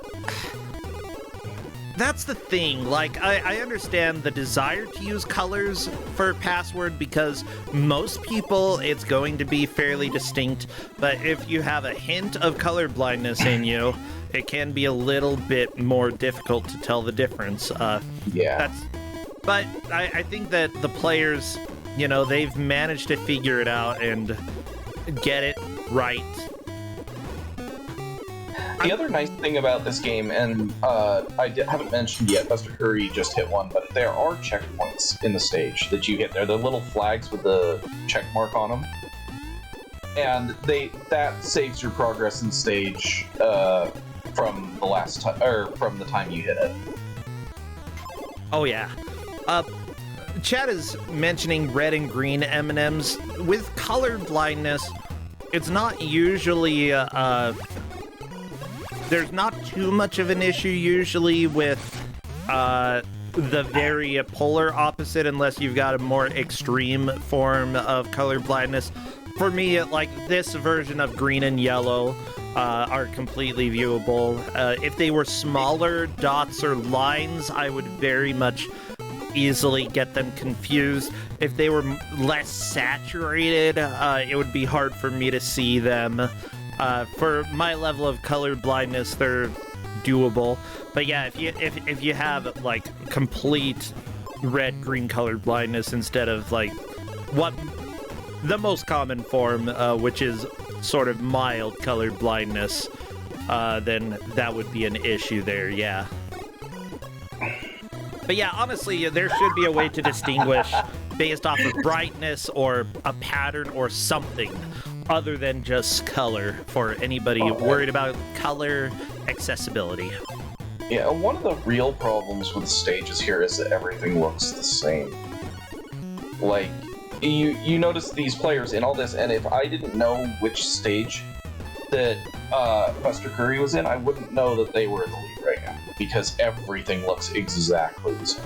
that's the thing. Like, I understand the desire to use colors for password because most people, it's going to be fairly distinct, but if you have a hint of color blindness in you, it can be a little bit more difficult to tell the difference. Yeah. But I think that the players, you know, they've managed to figure it out and get it right. The other nice thing about this game, and haven't mentioned yet, Buster Curry just hit one, but there are checkpoints in the stage that you hit. They're the little flags with the check mark on them. And that saves your progress in stage from the last time, or from the time you hit it. Oh yeah. Chad is mentioning red and green M&Ms. With color blindness, it's not usually there's not too much of an issue usually with the very polar opposite, unless you've got a more extreme form of color blindness. For me, like, this version of green and yellow are completely viewable. If they were smaller dots or lines, I would very much easily get them confused. If they were less saturated, it would be hard for me to see them. For my level of color blindness, they're doable. But yeah, if you have like complete red-green color blindness instead of like what the most common form, which is sort of mild color blindness, then that would be an issue there. Yeah. But yeah, honestly, there should be a way to distinguish based off of brightness or a pattern or something. other than just color for anybody worried about color accessibility. Yeah, one of the real problems with stages here is that everything looks the same. Like, you notice these players in all this, and if I didn't know which stage that Buster Curry was in, I wouldn't know that they were in the lead right now, because everything looks exactly the same.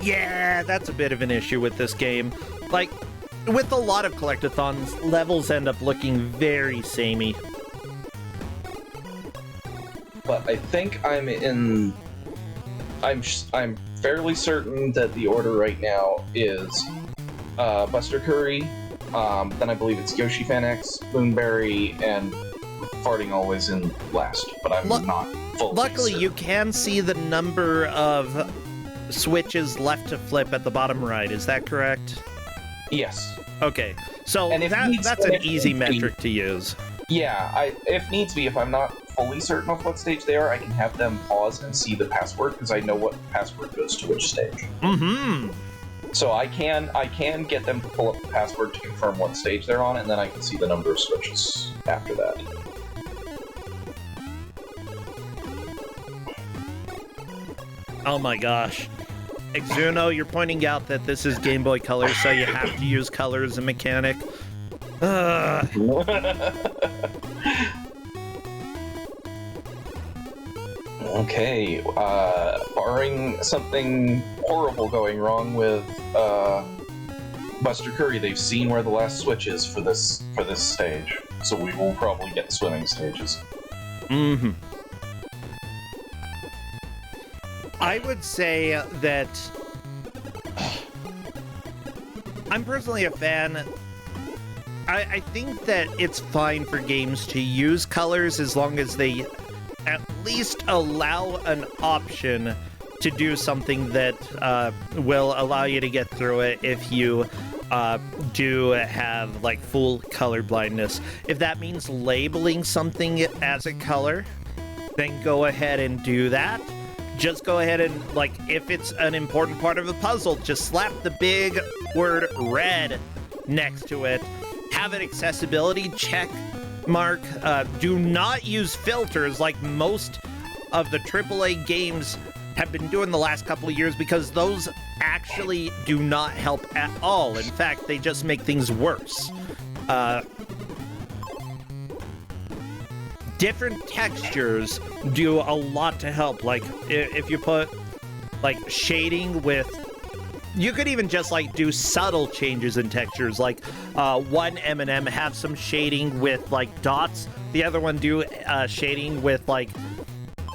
Yeah, that's a bit of an issue with this game. Like, with a lot of collectathons, levels end up looking very samey. But I think I'm fairly certain that the order right now is Buster Curry, then I believe it's Yoshi Fan X, Moonberry, and Farting Always in last, but I'm not fully Luckily, certain. you can see the number of switches left to flip at the bottom right. Is that correct? Yes. Okay, so And if needs that's be, an easy metric to use. Yeah, if needs be, if I'm not fully certain of what stage they are, I can have them pause and see the password, because I know what password goes to which stage. Mm-hmm. So I can get them to pull up the password to confirm what stage they're on, and then I can see the number of switches after that. Oh my gosh. Exuno, you're pointing out that this is Game Boy Color, so you have to use color as a mechanic. Okay, barring something horrible going wrong with Buster Curry, they've seen where the last switch is for this stage, so we will probably get swimming stages. Mm-hmm. I would say that I'm personally a fan. I think that it's fine for games to use colors as long as they at least allow an option to do something that will allow you to get through it if you do have like full color blindness. If that means labeling something as a color, then go ahead and do that. Just go ahead and, like, if it's an important part of the puzzle, just slap the big word red next to it. Have an accessibility check mark. Do not use filters like most of the AAA games have been doing the last couple of years, because those actually do not help at all. In fact, they just make things worse. Different textures do a lot to help. Like, if you put, like, shading with... You could even just, like, do subtle changes in textures. Like, one M&M have some shading with, like, dots. The other one do shading with, like...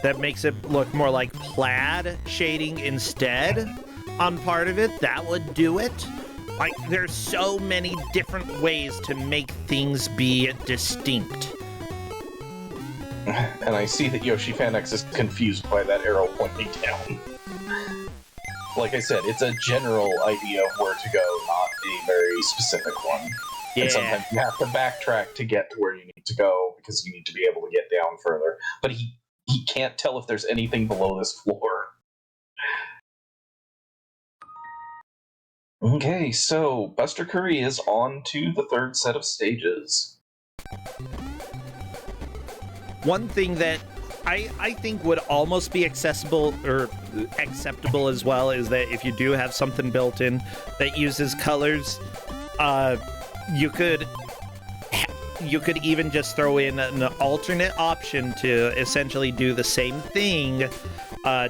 That makes it look more like plaid shading instead on part of it. That would do it. Like, there's so many different ways to make things be distinct. And I see that Yoshi Fan X is confused by that arrow pointing down. Like I said, it's a general idea of where to go, not a very specific one. Yeah. And sometimes you have to backtrack to get to where you need to go, because you need to be able to get down further. But he can't tell if there's anything below this floor. Okay, so Buster Curry is on to the third set of stages. One thing that I think would almost be accessible or acceptable as well is that if you do have something built in that uses colors, you could even just throw in an alternate option to essentially do the same thing,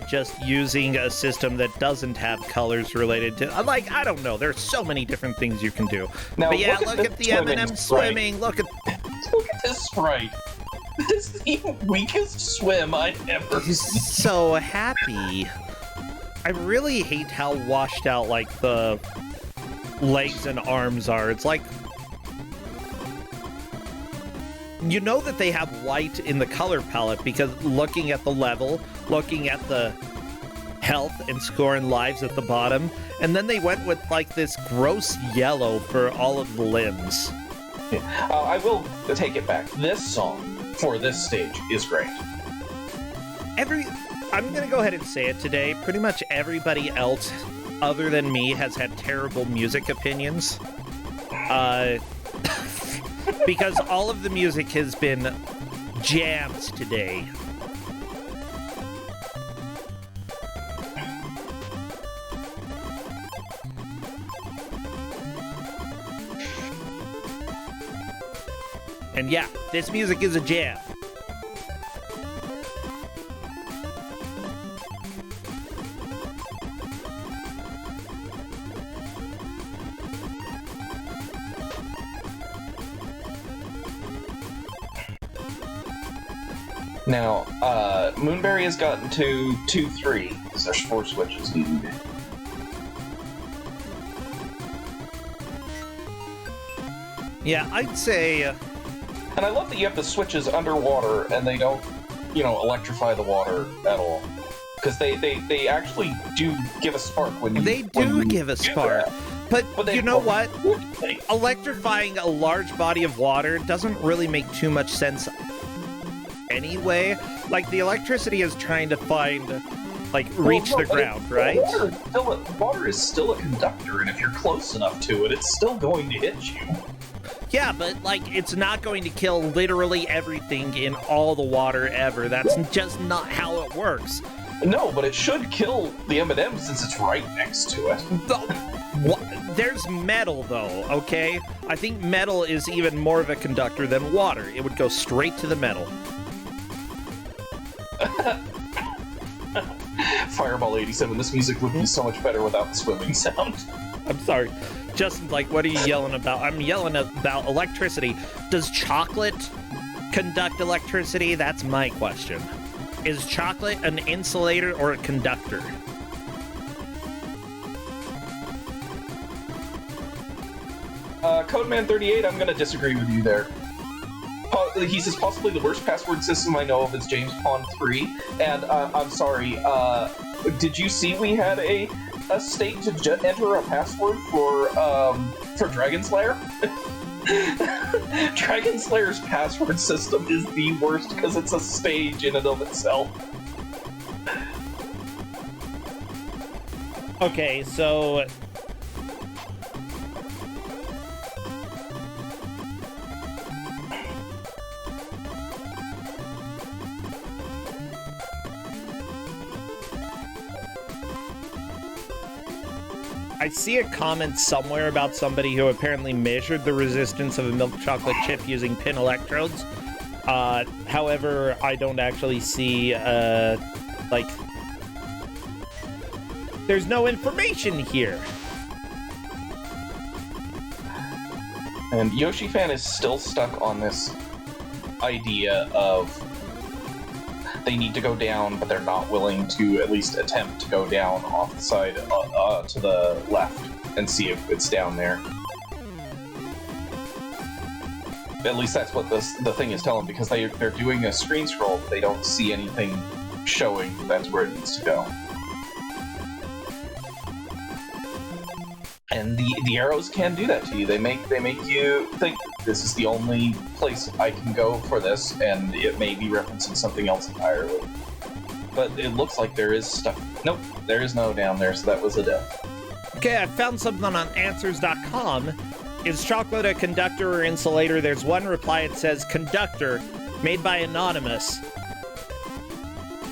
just using a system that doesn't have colors related to, like, I don't know, there's so many different things you can do. Now, but yeah, look at the M&M swimming, look at this sprite. This is the weakest swim I've ever He's seen. so happy. I really hate how washed out, like, the legs and arms are. It's like, you know that they have white in the color palette because looking at the level, looking at the health and score and lives at the bottom, and then they went with, like, this gross yellow for all of the limbs. I will take it back. This song for this stage is great. I'm gonna go ahead and say it today. Pretty much everybody else other than me has had terrible music opinions. Because all of the music has been jams today. And yeah, this music is a jam. Now, Moonberry has gotten to 2-3, because there's 4 switches needed. Yeah, I'd say... And I love that you have the switches underwater, and they don't, electrify the water at all. Because they actually do give a spark when you... They do give a spark. But you know what? Quickly. Electrifying a large body of water doesn't really make too much sense anyway. Like, the electricity is trying to find, reach the ground, right? Water is still a conductor, and if you're close enough to it, it's still going to hit you. Yeah, but, it's not going to kill literally everything in all the water ever. That's just not how it works. No, but it should kill the M&Ms since it's right next to it. There's metal, though, okay? I think metal is even more of a conductor than water. It would go straight to the metal. Fireball 87, this music would be so much better without the swimming sound. I'm sorry. Justin's like, what are you yelling about? I'm yelling about electricity. Does chocolate conduct electricity? That's my question. Is chocolate an insulator or a conductor? Codeman38, I'm gonna disagree with you there. He says possibly the worst password system I know of is James Pond 3, and I'm sorry, did you see we had a state to enter a password for Dragon Slayer? Dragon Slayer's password system is the worst because it's a stage in and of itself. Okay, so... I see a comment somewhere about somebody who apparently measured the resistance of a milk chocolate chip using pin electrodes. However, I don't actually see, there's no information here. And Yoshi Fan is still stuck on this idea of they need to go down, but they're not willing to at least attempt to go down off the side to the left and see if it's down there. At least that's what the thing is telling, because they're doing a screen scroll, but they don't see anything showing that's where it needs to go. And the arrows can do that to you. They make you think this is the only place I can go for this, and it may be referencing something else entirely. But it looks like there is stuff. Nope, there is no down there, so that was a death. Okay, I found something on answers.com. Is chocolate a conductor or insulator? There's one reply, it says conductor, made by Anonymous.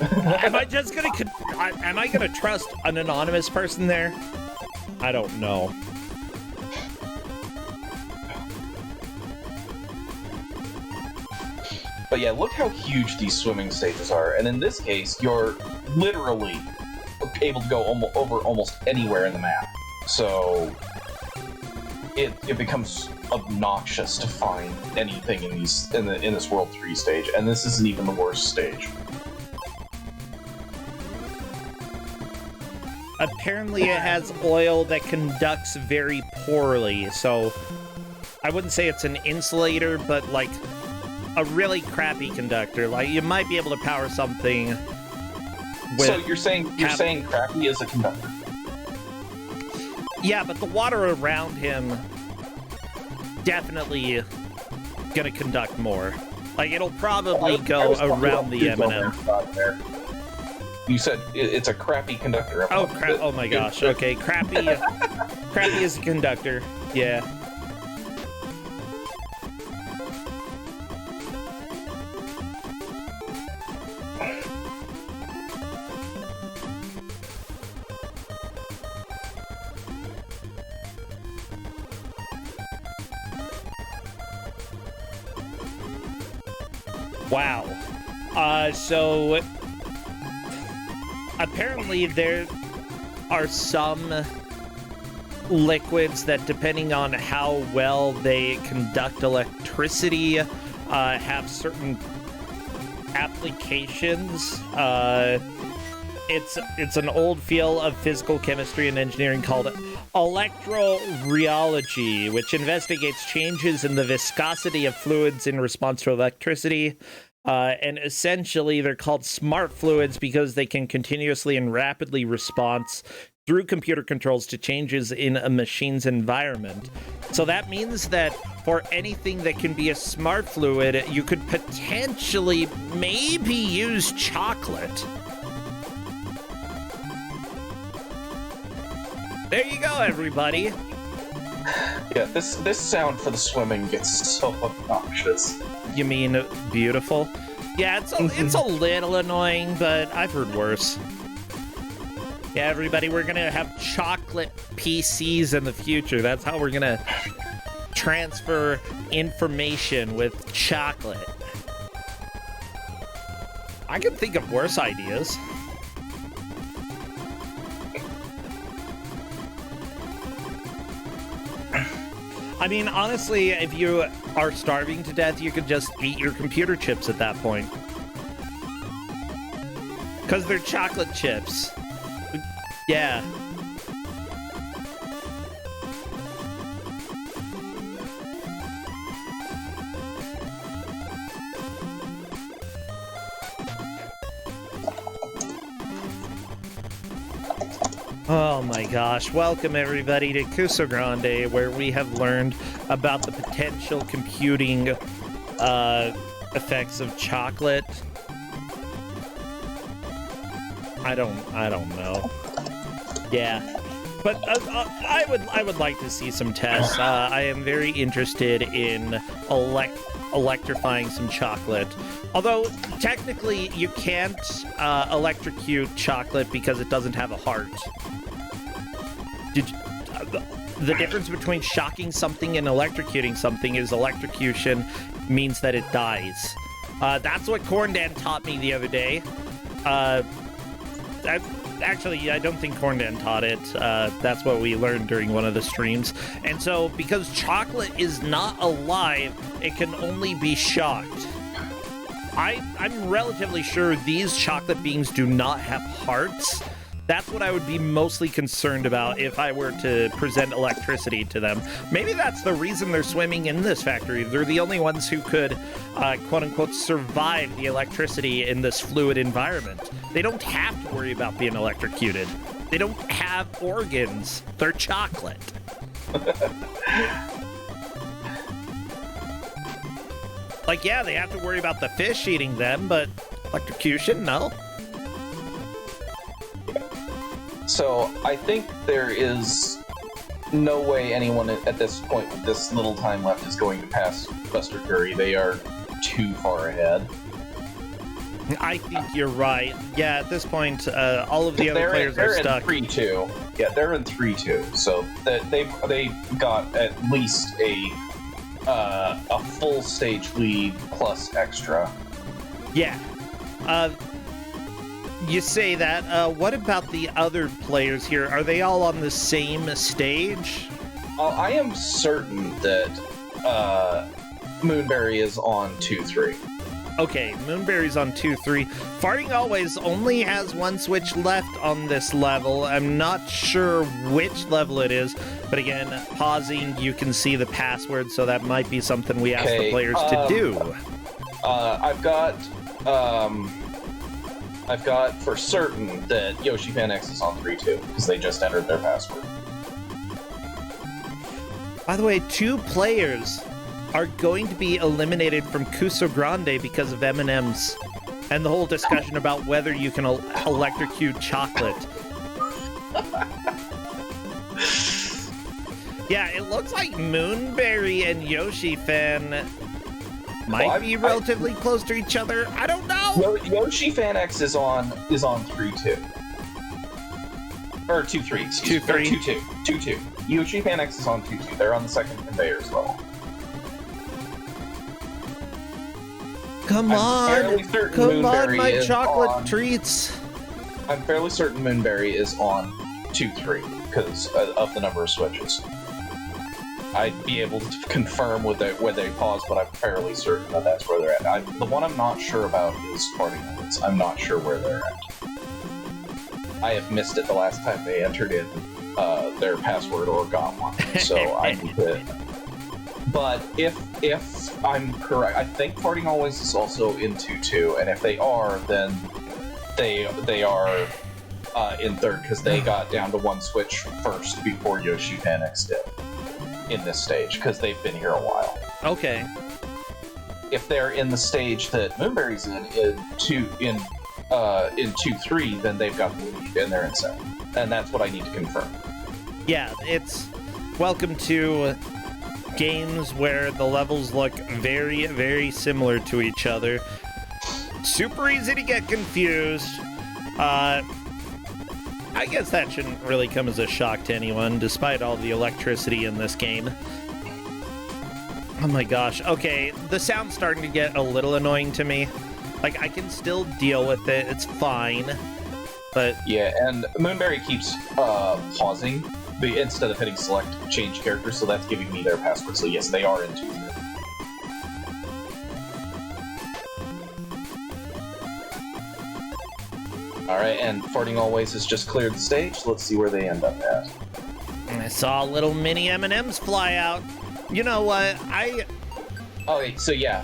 Am I just gonna am I gonna trust an anonymous person there? I don't know. But yeah, look how huge these swimming stages are, and in this case, you're literally able to go over almost anywhere in the map. So it becomes obnoxious to find anything in this World 3 stage, and this isn't even the worst stage. Apparently it has oil that conducts very poorly, so I wouldn't say it's an insulator, but like a really crappy conductor. Like, you might be able to power something with... So you're saying crappy is a conductor? Yeah, but the water around him definitely gonna conduct more. Like, it'll probably go around the M&M. You said it's a crappy conductor. Oh my gosh. Okay, crappy. Crappy is a conductor. Yeah. Wow. So apparently there are some liquids that, depending on how well they conduct electricity, have certain applications. It's an old field of physical chemistry and engineering called Electro Rheology, which investigates changes in the viscosity of fluids in response to electricity. And essentially, they're called smart fluids because they can continuously and rapidly respond through computer controls to changes in a machine's environment. So that means that for anything that can be a smart fluid, you could potentially maybe use chocolate. There you go, everybody. Yeah, this sound for the swimming gets so obnoxious. You mean beautiful? Yeah, it's a little annoying, but I've heard worse. Yeah, everybody, we're gonna have chocolate PCs in the future. That's how we're gonna transfer information with chocolate. I can think of worse ideas. I mean, honestly, if you are starving to death, you could just eat your computer chips at that point. Because they're chocolate chips. Yeah. Oh my gosh, welcome everybody to Kusog7ande, where we have learned about the potential computing effects of chocolate. I don't know. Yeah. But I would like to see some tests. I am very interested in electrifying some chocolate. Although, technically, you can't electrocute chocolate because it doesn't have a heart. The difference between shocking something and electrocuting something is electrocution means that it dies. That's what Corndan taught me the other day. Actually, I don't think Corndan taught it. That's what we learned during one of the streams. And so, because chocolate is not alive, it can only be shocked. I'm relatively sure these chocolate beings do not have hearts. That's what I would be mostly concerned about if I were to present electricity to them. Maybe that's the reason they're swimming in this factory. They're the only ones who could, quote-unquote, survive the electricity in this fluid environment. They don't have to worry about being electrocuted. They don't have organs. They're chocolate. Like, yeah, they have to worry about the fish eating them, but electrocution, no. So, I think there is no way anyone at this point with this little time left is going to pass Buster Curry. They are too far ahead. I think you're right. Yeah, at this point, all of the other players are stuck. They're in 3-2. Yeah, they're in 3-2. So they got at least a full stage lead plus extra. Yeah. You say that. What about the other players here? Are they all on the same stage? I am certain that Moonberry is on 2-3. Okay, Moonberry's on 2-3. Farting Always only has one switch left on this level. I'm not sure which level it is, but again, pausing, you can see the password, so that might be something we ask the players to do. I've got for certain that Yoshi Fan X is on 3-2, because they just entered their password. By the way, 2 players are going to be eliminated from Kusog7ande because of M&Ms. And the whole discussion about whether you can electrocute chocolate. Yeah, it looks like Moonberry and Yoshi-Fan might be relatively close to each other. I don't know. Yoshi-Fan X is on 3-2. Or 2-3, excuse me. 2-3. 2-2. Yoshi-Fan X is on 2-2. They're on the second conveyor as well. Come on, my chocolate treats. I'm fairly certain Moonberry is on 2-3 because of the number of switches. I'd be able to confirm where they pause, but I'm fairly certain that that's where they're at. The one I'm not sure about is Farting Woods. I'm not sure where they're at. I have missed it the last time they entered in their password or got one, so I need to... But if I'm correct, I think Farting Always is also in 2-2, and if they are, then they are in third, because they got down to one switch first before Yoshi-Fan X did in this stage, because they've been here a while. Okay. If they're in the stage that Moonberry's in 2-3, then they've got the lead, and they're in second. And that's what I need to confirm. Yeah, it's welcome to games where the levels look very, very similar to each other. Super easy to get confused. I guess that shouldn't really come as a shock to anyone, despite all the electricity in this game. Oh my gosh. Okay, the sound's starting to get a little annoying to me. Like, I can still deal with it. It's fine. But... yeah, and Moonberry keeps pausing instead of hitting select change character, so that's giving me their password. So yes, they are in 2-3. Alright, and Farting Always has just cleared the stage. Let's see where they end up at. I saw little mini M&Ms fly out. You know what? Okay, so yeah,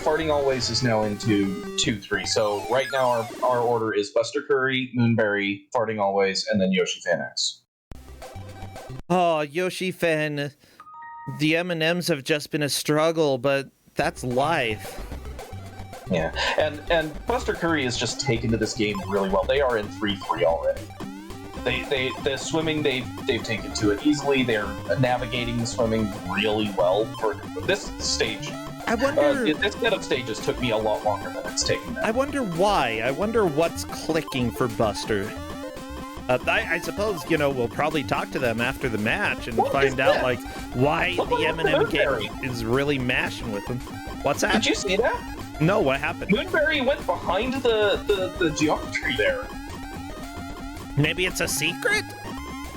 Farting Always is now into 2-3. So right now our order is Buster Curry, Moonberry, Farting Always, and then Yoshi-Fan X. Oh, Yoshi-Fan, the M&Ms have just been a struggle, but that's life. Yeah, and Buster Curry has just taken to this game really well. They are in 3-3 already. The swimming they've taken to it easily. They're navigating the swimming really well for this stage. I wonder. This set of stages took me a lot longer than it's taken them. I wonder why. I wonder what's clicking for Buster. I suppose, we'll probably talk to them after the match and find out, like, why the M&M game is really mashing with them. What's that? Did you see that? No, what happened? Moonberry went behind the geometry there. Maybe it's a secret?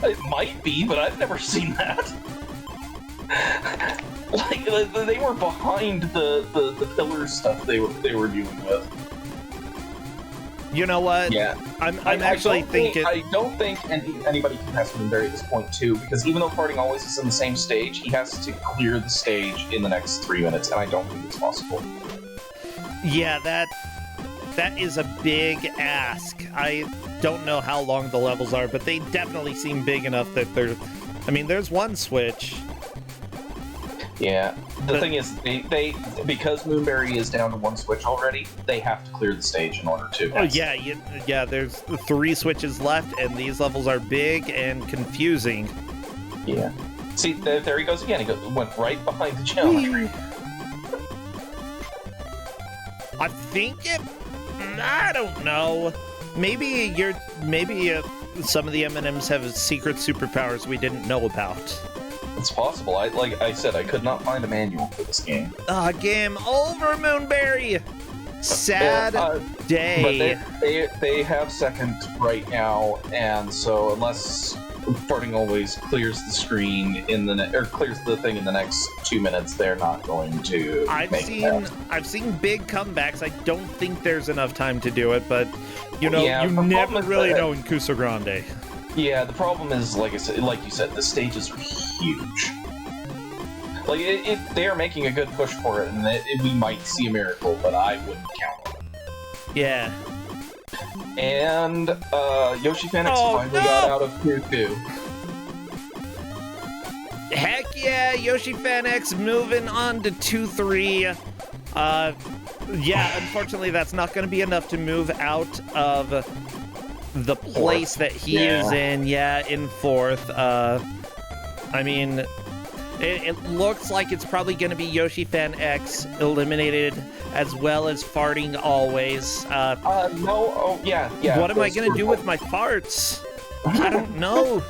It might be, but I've never seen that. Like, they were behind the pillar stuff they were dealing with. You know what? Yeah. I'm actually thinking... I don't think anybody can pass Moonberry at this point, too, because even though Farting Always is in the same stage, he has to clear the stage in the next 3 minutes, and I don't think it's possible. Yeah, that is a big ask. I don't know how long the levels are, but they definitely seem big enough that they're... I mean, there's one switch. Yeah. The thing is, they because Moonberry is down to one switch already, they have to clear the stage in order to... Oh, yeah, there's 3 switches left, and these levels are big and confusing. Yeah. See, there he goes again. He went right behind the geometry. I think I don't know. Maybe some of the M&Ms have secret superpowers we didn't know about. It's possible. Like I said, I could not find a manual for this game. Game over, Moonberry. Sad day. But they have second right now, and so unless Farting Always clears the screen clears the thing in the next 2 minutes, they're not going to. I've seen big comebacks. I don't think there's enough time to do it, but you never really know in Kusog7ande. Yeah, the problem is, like you said, the stages are huge. Like they are making a good push for it, and we might see a miracle, but I wouldn't count on it. Yeah. And Yoshi-Fan X finally got out of 2-2. Heck yeah, Yoshi-Fan X moving on to 2-3. Yeah, unfortunately, that's not going to be enough to move out of the place that he is in. Yeah, in fourth. I mean, it looks like it's probably going to be Yoshi Fan X eliminated, as well as Farting Always. No, oh, yeah. What am I going to do with my farts? I don't know.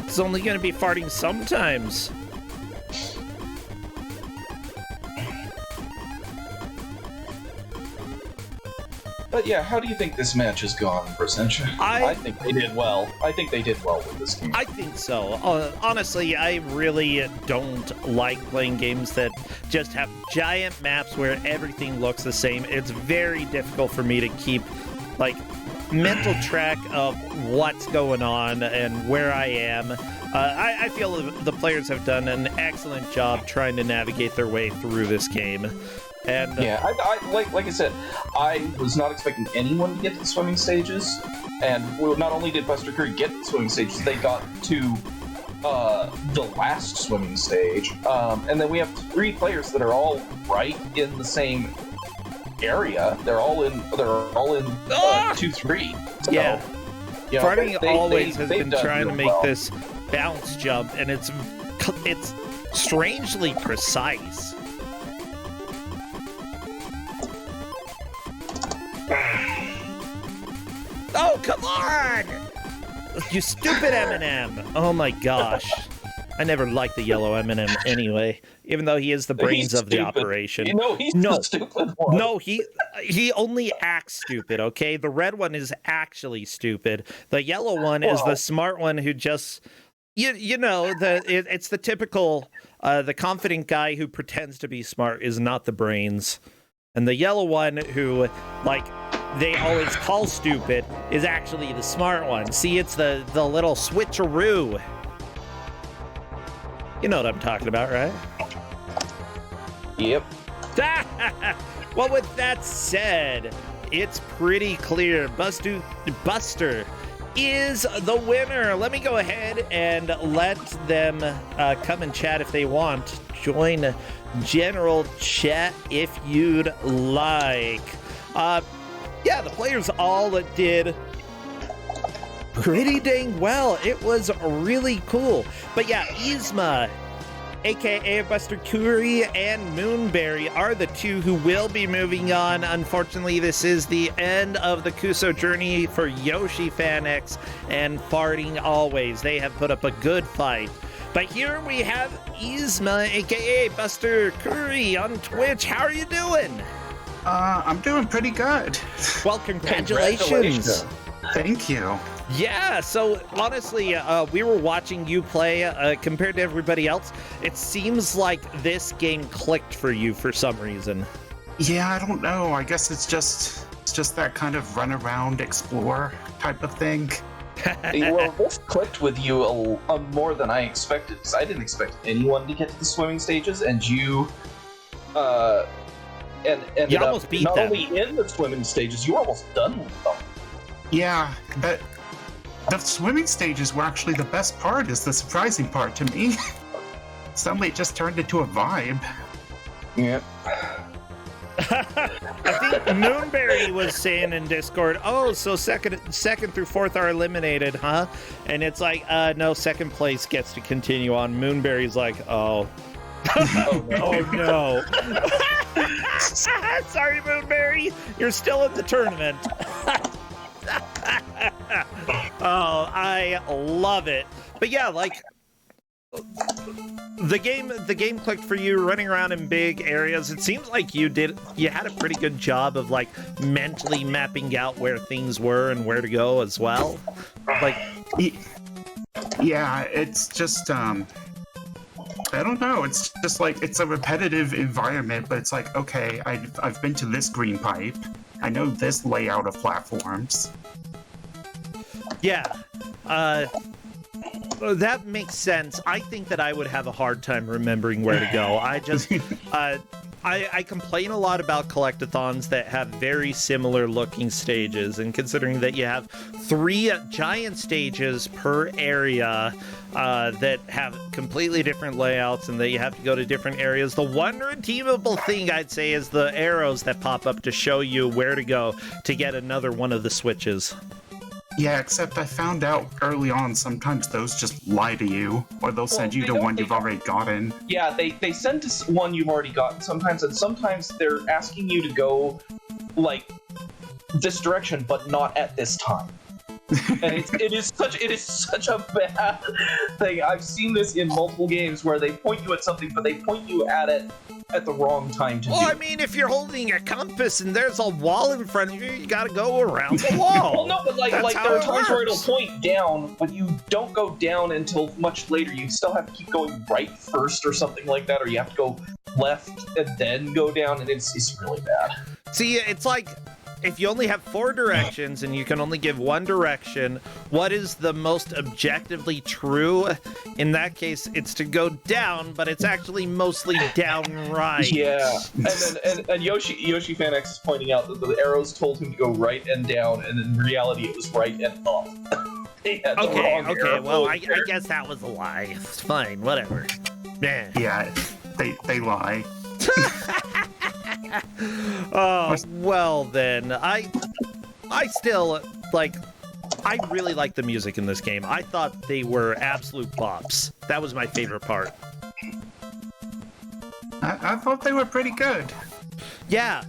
It's only going to be farting sometimes. But yeah, how do you think this match has gone, Brasensha? I think they did well. I think they did well with this game. I think so. Honestly, I really don't like playing games that just have giant maps where everything looks the same. It's very difficult for me to keep, like, mental track of what's going on and where I am. I feel the players have done an excellent job trying to navigate their way through this game. And yeah, like I said, I was not expecting anyone to get to the swimming stages, and not only did Buster Curry get to the swimming stages, they got to the last swimming stage, and then we have 3 players that are all right in the same area. They're all in 2-3. So, yeah, you know, Farting Always has been trying to make this bounce jump, and it's strangely precise. Oh, come on! You stupid M&M! Oh my gosh. I never liked the yellow M&M anyway, even though he is the brains of the operation. You know, he's the stupid one. No, he only acts stupid, okay? The red one is actually stupid. The yellow one is the smart one who just... You know, it's the typical... the confident guy who pretends to be smart is not the brains. And the yellow one who, like... they always call stupid is actually the smart one. See, it's the little switcheroo. You know what I'm talking about, right? Yep. Well, with that said, it's pretty clear Buster is the winner. Let me go ahead and let them come and chat if they want. Join general chat if you'd like. Yeah, the players all did pretty dang well. It was really cool. But yeah, Yzma, aka Buster Curry, and Moonberry are the 2 who will be moving on. Unfortunately, this is the end of the Kuso journey for Yoshi Fan X and Farting Always. They have put up a good fight. But here we have Yzma, aka Buster Curry, on Twitch. How are you doing? I'm doing pretty good. Well, congratulations. Thank you. Yeah, so honestly, we were watching you play compared to everybody else. It seems like this game clicked for you for some reason. Yeah, I don't know. I guess it's just that kind of run around, explore type of thing. Well, this clicked with you more than I expected, because I didn't expect anyone to get to the swimming stages, and you ended up almost beat not them. only in the swimming stages, you were almost done with them. Yeah, the swimming stages were actually the best part, is the surprising part to me. Suddenly it just turned into a vibe. Yep. I think Moonberry was saying in Discord, oh, so second through fourth are eliminated, huh? And it's like, no, second place gets to continue on. Moonberry's like, oh. Oh no. Sorry, Moonberry. You're still in the tournament. Oh, I love it. But yeah, like the game clicked for you running around in big areas. It seems like you had a pretty good job of like mentally mapping out where things were and where to go as well. Like yeah, it's just I don't know. It's just like it's a repetitive environment, but it's like, okay, I've been to this green pipe. I know this layout of platforms. Yeah, that makes sense. I think that I would have a hard time remembering where to go. I just, I complain a lot about collectathons that have very similar looking stages, and considering that you have 3 giant stages per area that have completely different layouts and that you have to go to different areas, the one redeemable thing I'd say is the arrows that pop up to show you where to go to get another one of the switches. Yeah, except I found out early on sometimes those just lie to you, or they'll send you to one you've already gotten. Yeah, they send to one you've already gotten sometimes, and sometimes they're asking you to go, like, this direction, but not at this time. And it is such a bad thing. I've seen this in multiple games where they point you at something, but they point you at it at the wrong time to do. Well, I mean, if you're holding a compass and there's a wall in front of you, you gotta go around the wall. Well, no, but like there are times where it'll point down, but you don't go down until much later. You still have to keep going right first or something like that, or you have to go left and then go down, and it's really bad. See, it's like, if you only have 4 directions and you can only give one direction, what is the most objectively true? In that case, it's to go down, but it's actually mostly down right. Yeah, and Yoshi Fan X is pointing out that the arrows told him to go right and down, and in reality it was right and up. Okay, well, I guess that was a lie. It's fine, whatever. Man. Yeah, they lie. Oh, well then, I still, like, I really like the music in this game. I thought they were absolute bops. That was my favorite part. I thought they were pretty good. Yeah,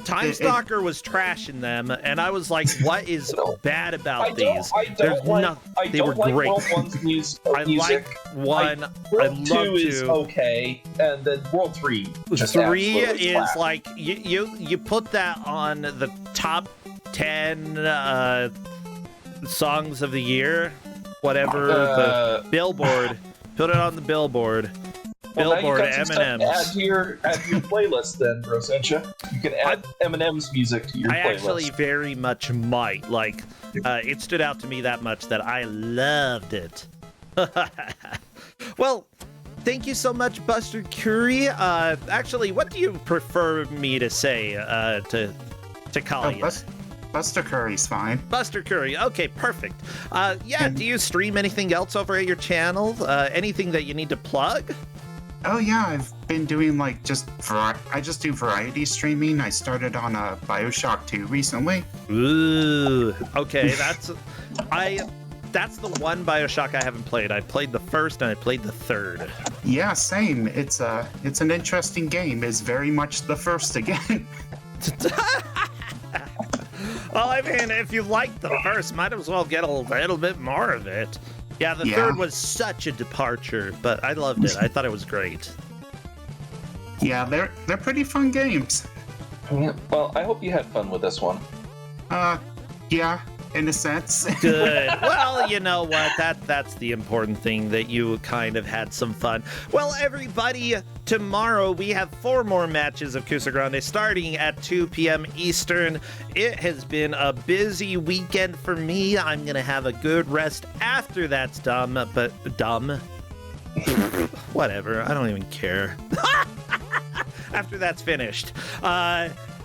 Time Stalker was trash in them, and I was like, what is bad about these? They were great. World 1's music. I like 1. I World love 2 is 2. okay, and then World 3 just 3 absolutely is flat. like, you put that on the top 10 songs of the year, whatever, the Billboard. Put it on the Billboard. Billboard, M&Ms. Add to your playlist then, Rosencha. You can add M&M's music to your playlist. I actually very much might. Like, it stood out to me that much that I loved it. Well, thank you so much, Buster Curry. Actually, what do you prefer me to say to call you? Buster Curry's fine. Buster Curry. Okay, perfect. Yeah, do you stream anything else over at your channel? Anything that you need to plug? Oh yeah, I've been doing like I just do variety streaming. I started on BioShock 2 recently. Ooh, okay, that's the one BioShock I haven't played. I played the first and I played the third. Yeah, same. It's an interesting game. It's very much the first again. Well, I mean, if you like the first, might as well get a little bit more of it. Yeah, the third was such a departure, but I loved it. I thought it was great. Yeah, they're pretty fun games. Well, I hope you had fun with this one. Yeah, in a sense. Good. Well, you know what? That's the important thing, that you kind of had some fun. Well, everybody, tomorrow we have 4 more matches of Kusog7ande starting at 2 p.m. Eastern. It has been a busy weekend for me. I'm going to have a good rest after that's done, but dumb. Whatever. I don't even care. After that's finished.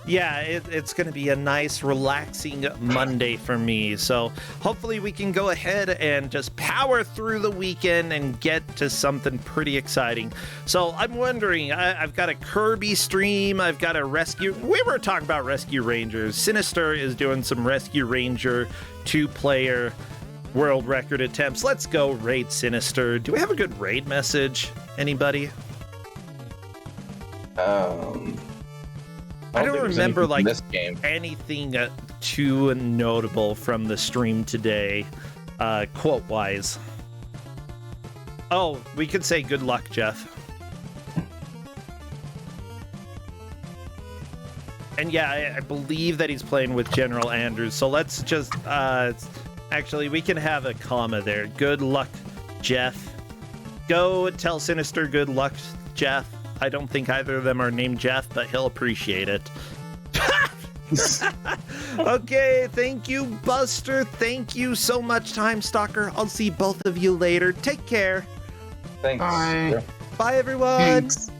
Yeah, it's going to be a nice, relaxing Monday for me. So hopefully we can go ahead and just power through the weekend and get to something pretty exciting. So I'm wondering, I've got a Kirby stream. I've got a Rescue. We were talking about Rescue Rangers. Sinister is doing some Rescue Ranger 2-player world record attempts. Let's go raid Sinister. Do we have a good raid message? Anybody? I don't remember like anything too notable from the stream today, quote wise. Oh, we could say good luck, Jeff. And yeah, I believe that he's playing with General Andrews. So let's just actually we can have a comma there. Good luck, Jeff. Go tell Sinister good luck, Jeff. I don't think either of them are named Jeff, but he'll appreciate it. Okay, thank you, Buster. Thank you so much, Time Stalker. I'll see both of you later. Take care. Thanks. Bye. Bye, everyone. Thanks.